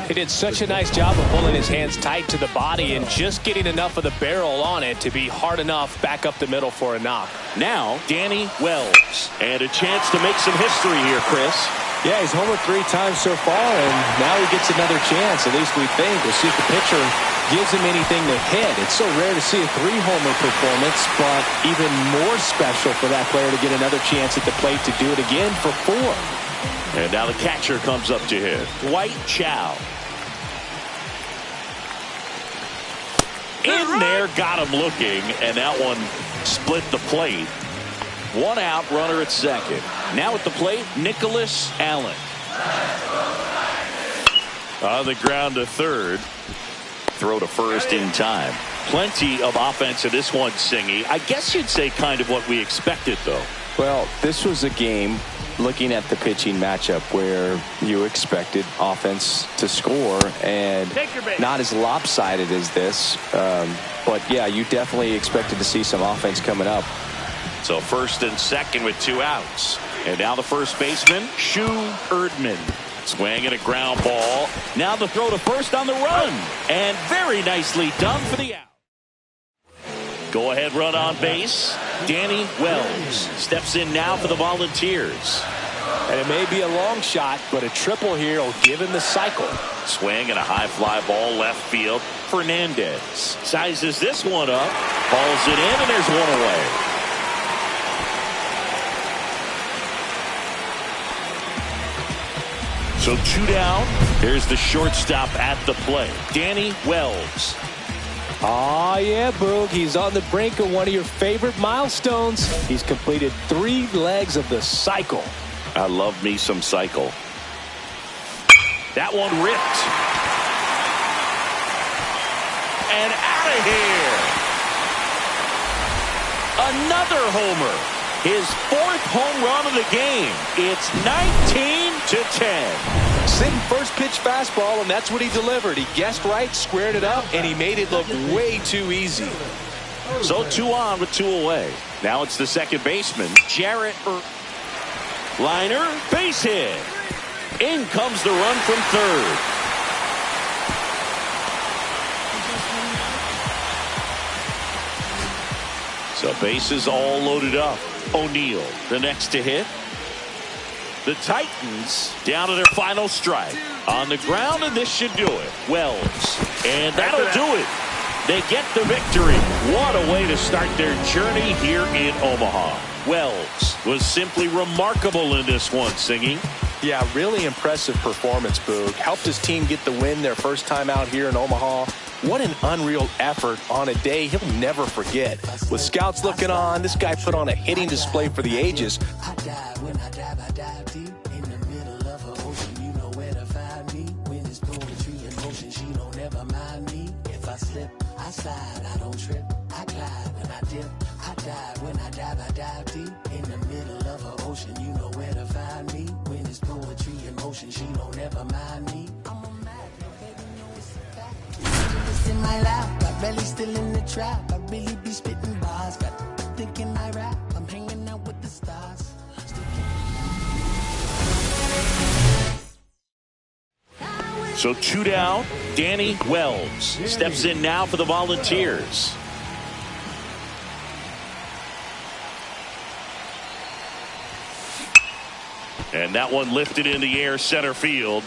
he did such a nice job of pulling his hands tight to the body and just getting enough of the barrel on it to be hard enough back up the middle for a knock. Now, Danny Wells. And a chance to make some history here, Chris. Yeah, he's homered 3 times so far, and now he gets another chance. At least we think. We'll see if the pitcher gives him anything to hit. It's so rare to see a 3-homer performance, but even more special for that player to get another chance at the plate to do it again for 4. And now the catcher comes up to hit. Dwight Chow. In there, got him looking, and that one split the plate. 1 out, runner at second. Now at the plate, Nicholas Allen. On the ground to third. Throw to first in time. Plenty of offense in this one, Singy. I guess you'd say kind of what we expected, though. Well, this was a game, looking at the pitching matchup, where you expected offense to score, and not as lopsided as this. But, yeah, you definitely expected to see some offense coming up. So first and second with 2 outs. And now the first baseman, Shu Erdman. Swinging a ground ball. Now the throw to first on the run. And very nicely done for the out. Go ahead run on base. Danny Wells steps in now for the Volunteers. And it may be a long shot, but a triple here will give him the cycle. Swing and a high fly ball left field. Fernandez sizes this one up. Balls it in, and there's one away. So 2 down. Here's the shortstop at the plate. Danny Wells. Oh, yeah, Boog. He's on the brink of one of your favorite milestones. He's completed 3 legs of the cycle. I love me some cycle. That one ripped. And out of here. Another homer. His 4th home run of the game. It's 19-10. Sitting first pitch fastball, and that's what he delivered. He guessed right, squared it up, and he made it look way too easy. So 2 on with 2 away. Now it's the second baseman, Jarrett. Liner, base hit. In comes the run from third. So bases all loaded up. O'Neal, the next to hit. The Titans down to their final strike. On the ground, and this should do it. Wells. And that'll do it. They get the victory. What a way to start their journey here in Omaha. Wells was simply remarkable in this one, Singing. Yeah, really impressive performance, Boog. Helped his team get the win their first time out here in Omaha. What an unreal effort on a day he'll never forget. With scouts looking on, this guy put on a hitting display for the ages. I dive when I dive deep in the middle of an ocean. You know where to find me. When it's poetry in motion, she don't ever mind me. If I slip, I slide, I don't trip. I glide when I dip. I dive when I dive deep in the middle of an ocean. You know where to find me. When it's poetry in motion, she don't ever mind me. I'm a mad, baby, know it's a fact. It's in my lap, I belly still in the trap. I really be spitting bars, got thinking I rap. I'm hanging out with the stars. So 2 down. Danny Wells steps in now for the Volunteers. And that one lifted in the air center field.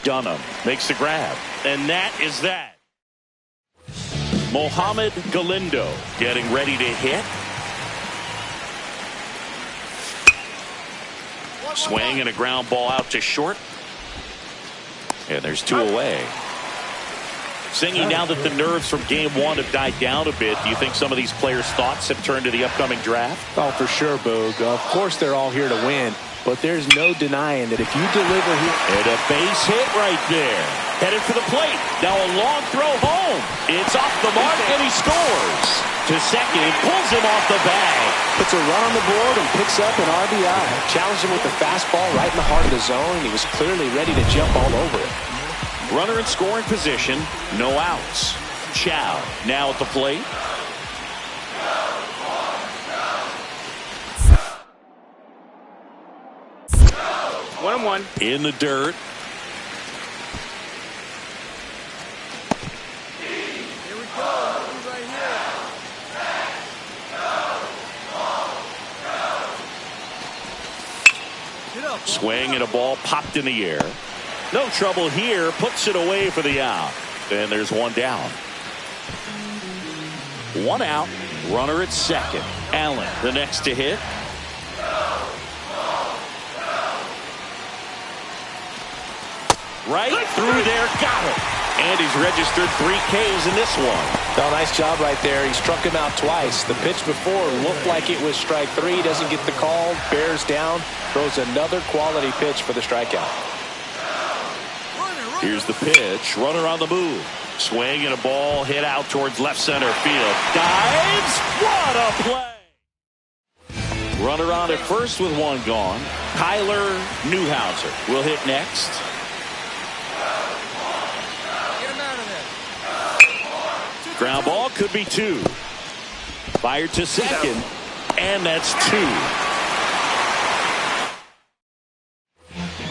Dunham makes the grab. And that is that. Mohamed Galindo getting ready to hit. Swing and a ground ball out to short. And there's 2 away. Singing, now that the nerves from game 1 have died down a bit, do you think some of these players' thoughts have turned to the upcoming draft? Oh, for sure, Boog. Of course they're all here to win, but there's no denying that if you deliver here. And a base hit right there. Headed for the plate. Now a long throw home. It's off the mark, and he scores. To second, pulls him off the bag. Puts a run on the board and picks up an RBI. Challenged him with the fastball right in the heart of the zone, and he was clearly ready to jump all over it. Runner in scoring position, no outs. Chow now at the plate. One. In the dirt. Here we go. Right here. Get up. Swing and a ball popped in the air. No trouble here. Puts it away for the out. And there's 1 down. 1 out. Runner at second. Allen, the next to hit. Right through there. Got it. And he's registered 3 Ks in this one. No, nice job right there. He struck him out twice. The pitch before looked like it was strike 3. Doesn't get the call. Bears down. Throws another quality pitch for the strikeout. Here's the pitch. Runner on the move. Swing and a ball hit out towards left center field. Dives. What a play. Runner on at first with 1 gone. Kyler Newhouser will hit next. Ground ball could be 2. Fired to second. And that's 2.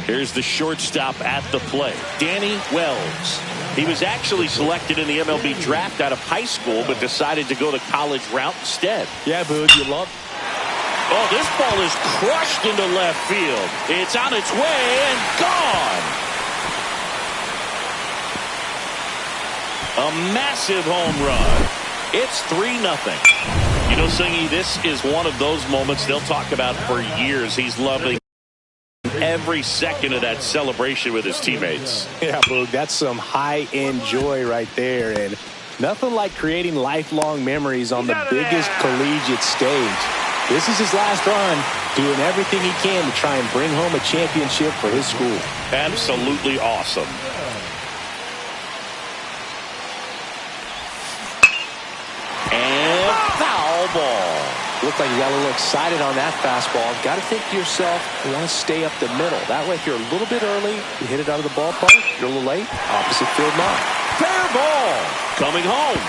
Here's the shortstop at the plate, Danny Wells. He was actually selected in the MLB draft out of high school, but decided to go the college route instead. Yeah, Boog, you love. Oh, this ball is crushed into left field. It's on its way and gone. A massive home run. It's 3-0. You know, Singy, this is one of those moments they'll talk about for years. He's loving every second of that celebration with his teammates. Yeah, Boog, that's some high-end joy right there. And nothing like creating lifelong memories on the biggest collegiate stage. This is his last run, doing everything he can to try and bring home a championship for his school. Absolutely awesome. And foul ball. Looked like you got a little excited on that fastball. Got to think to yourself, you want to stay up the middle. That way, if you're a little bit early, you hit it out of the ballpark. You're a little late, opposite field line. Fair ball. Coming home.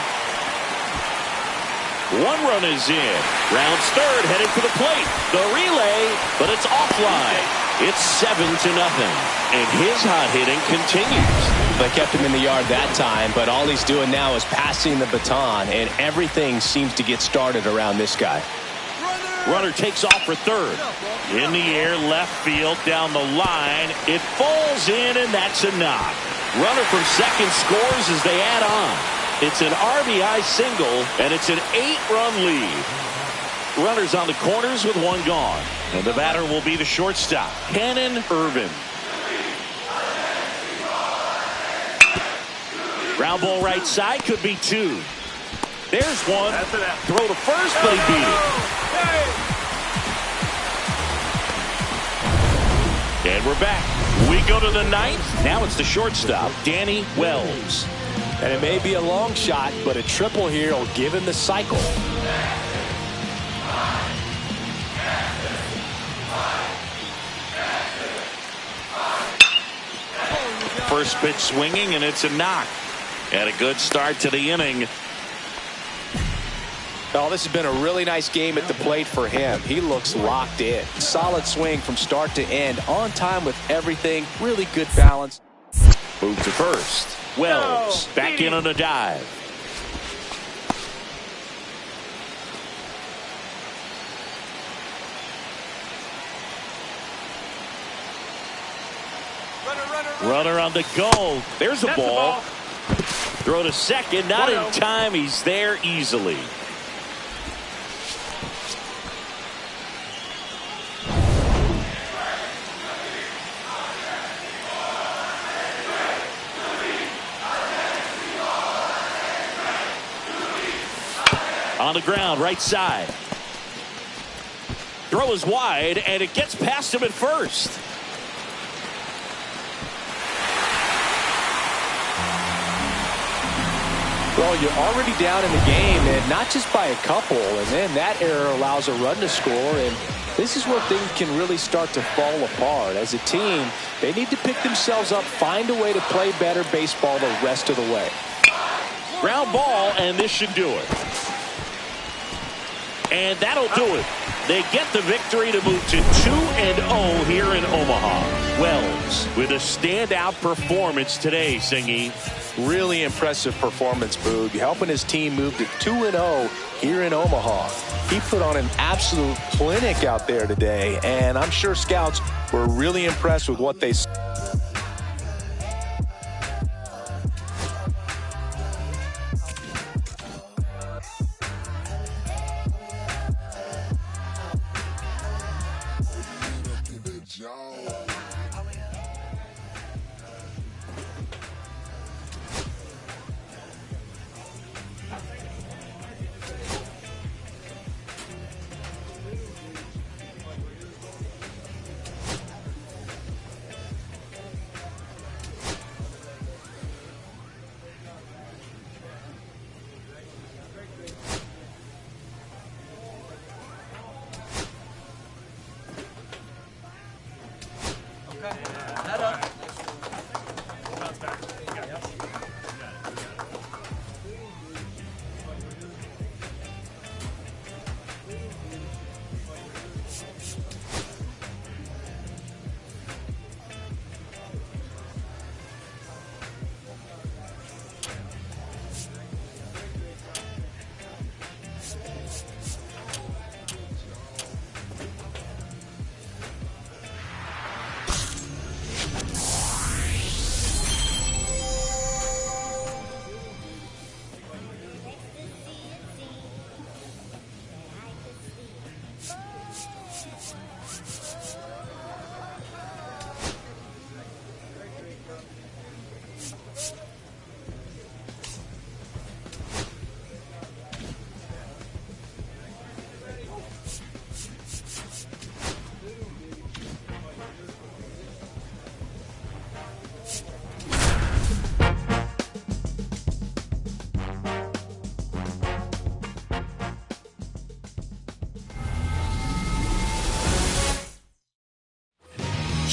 One run is in. Rounds third, headed for the plate. The relay, but it's offline. It's 7-0. And his hot hitting continues. They kept him in the yard that time, but all he's doing now is passing the baton, and everything seems to get started around this guy. Runner takes off for third. In the air, left field, down the line. It falls in, and that's a knock. Runner from second scores as they add on. It's an RBI single, and it's an 8-run lead. Runners on the corners with one gone. And the batter will be the shortstop, Cannon Irvin. Ground ball right side, could be two. There's one. Throw to first, but he beat it. And we're back. We go to the ninth. Now it's the shortstop, Danny Wells. And it may be a long shot, but a triple here will give him the cycle. First pitch swinging, and it's a knock. And a good start to the inning. Oh, this has been a really nice game at the plate for him. He looks locked in. Solid swing from start to end. On time with everything. Really good balance. Move to first. Wells back in on a dive. Runner on the go. There's a ball. Throw to second. Not in time. He's there easily. On the ground, right side. Throw is wide, and it gets past him at first. Well, you're already down in the game, and not just by a couple, and then that error allows a run to score, and this is where things can really start to fall apart. As a team, they need to pick themselves up, find a way to play better baseball the rest of the way. Ground ball, and this should do it. And that'll do it. They get the victory to move to 2-0 here in Omaha. Wells with a standout performance today, Singy. Really impressive performance, Boog, helping his team move to 2-0 here in Omaha. He put on an absolute clinic out there today, and I'm sure scouts were really impressed with what they saw.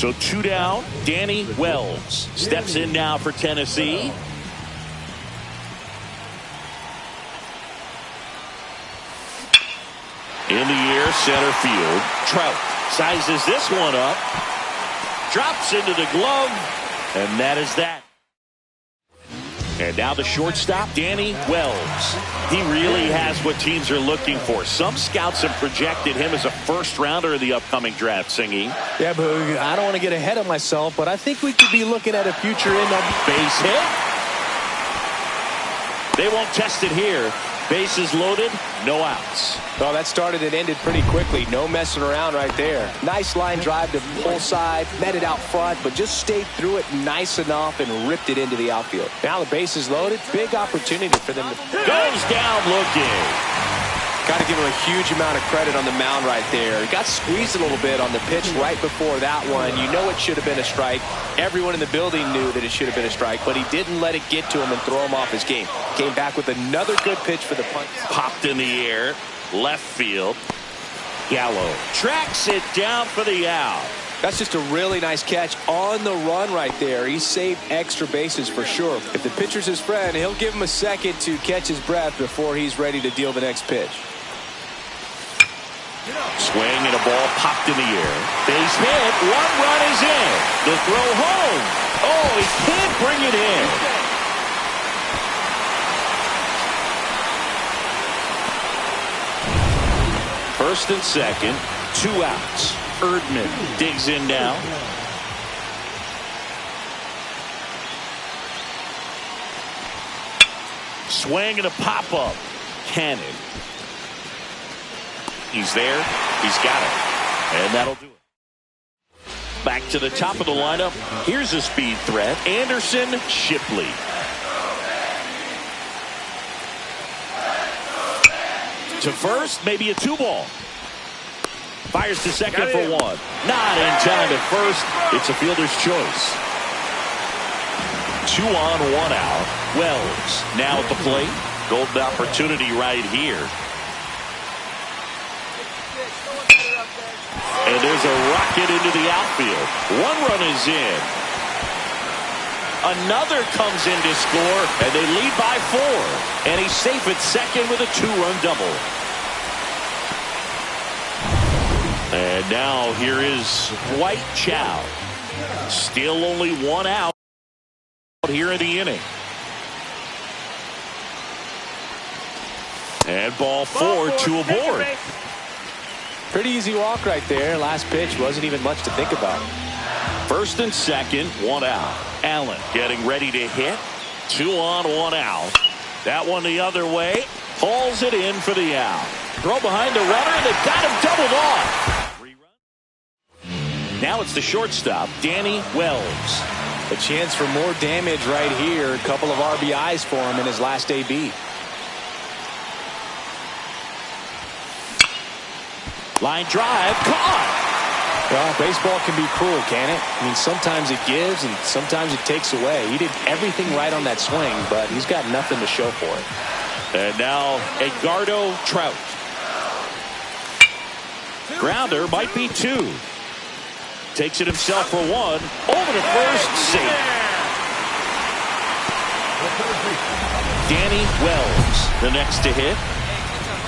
So 2 down. Danny Wells steps in now for Tennessee. In the air, center field. Trout sizes this one up. Drops into the glove. And that is that. And now the shortstop, Danny Wells. He really has what teams are looking for. Some scouts have projected him as a first-rounder in the upcoming draft, Singy. Yeah, but I don't want to get ahead of myself, but I think we could be looking at a future in base hit. They won't test it here. Bases loaded, no outs. Oh, that started and ended pretty quickly. No messing around right there. Nice line drive to pull side, met it out front, but just stayed through it nice enough and ripped it into the outfield. Now the bases loaded. Big opportunity for them to... Goes down looking. Got to give him a huge amount of credit on the mound right there. He got squeezed a little bit on the pitch right before that one. You know it should have been a strike. Everyone in the building knew that it should have been a strike, but he didn't let it get to him and throw him off his game. Came back with another good pitch for the punt. Popped in the air, left field. Gallo tracks it down for the out. That's just a really nice catch on the run right there. He saved extra bases for sure. If the pitcher's his friend, he'll give him a second to catch his breath before he's ready to deal the next pitch. Swing and a ball popped in the air. Base hit. 1 run is in. The throw home. Oh, he can't bring it in. First and second. 2 outs. Erdman digs in now. Swing and a pop-up. Cannon. He's there. He's got it. And that'll do it. Back to the top of the lineup. Here's a speed threat. Anderson Shipley. To first, maybe a 2-ball. Fires to second for 1. Not in time at first. It's a fielder's choice. 2 on, 1 out. Wells now at the plate. Golden opportunity right here. And there's a rocket into the outfield. 1 run is in. Another comes in to score, and they lead by 4. And he's safe at second with a 2-run double. And now here is White Chow. Still only 1 out here in the inning. And ball 4, 2 aboard. Pretty easy walk right there. Last pitch wasn't even much to think about. First and second, 1 out. Allen getting ready to hit. 2 on, 1 out. That one the other way. Hauls it in for the out. Throw behind the runner, and they've got him doubled off. Now it's the shortstop, Danny Wells. A chance for more damage right here. A couple of RBIs for him in his last AB. Line drive, caught. Well, baseball can be cruel, can it? I mean, sometimes it gives and sometimes it takes away. He did everything right on that swing, but he's got nothing to show for it. And now Edgardo Trout. Grounder might be 2. Takes it himself for 1. Over to first, safe. Danny Wells, the next to hit.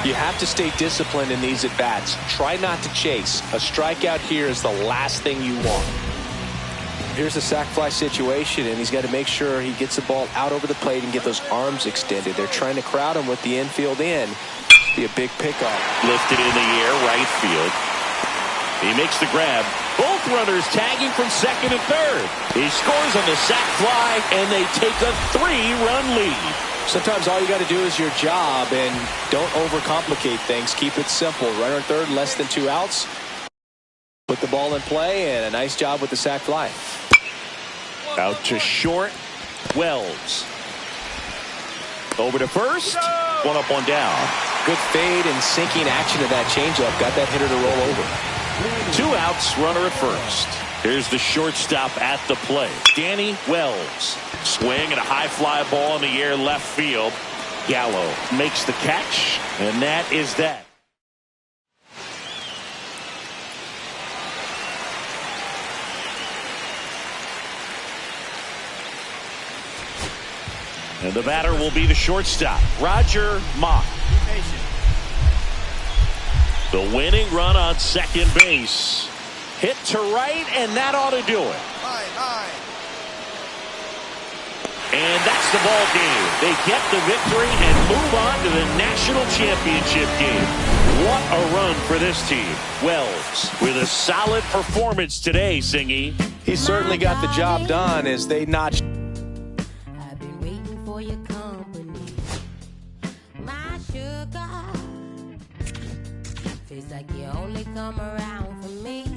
You have to stay disciplined in these at-bats. Try not to chase. A strikeout here is the last thing you want. Here's a sac fly situation, and he's got to make sure he gets the ball out over the plate and get those arms extended. They're trying to crowd him with the infield in. Be a big pickoff. Lifted in the air, right field. He makes the grab. Both runners tagging from second and third. He scores on the sac fly, and they take a 3-run lead. Sometimes all you got to do is your job, and don't overcomplicate things. Keep it simple. Runner third, less than 2 outs. Put the ball in play, and a nice job with the sac fly. Out to short. Wells. Over to first. 1 up, 1 down. Good fade and sinking action to that changeup. Got that hitter to roll over. 2 outs, runner at first. Here's the shortstop at the plate. Danny Wells. Swing and a high fly ball in the air left field. Gallo makes the catch, and that is that. And the batter will be the shortstop, Roger Mock. The winning run on second base. Hit to right, and that ought to do it. And that's the ball game. They get the victory and move on to the national championship game. What a run for this team. Wells with a solid performance today, Singy. He certainly got the job done as they notched. I've been waiting for your company. My sugar. Feels like you only come around for me.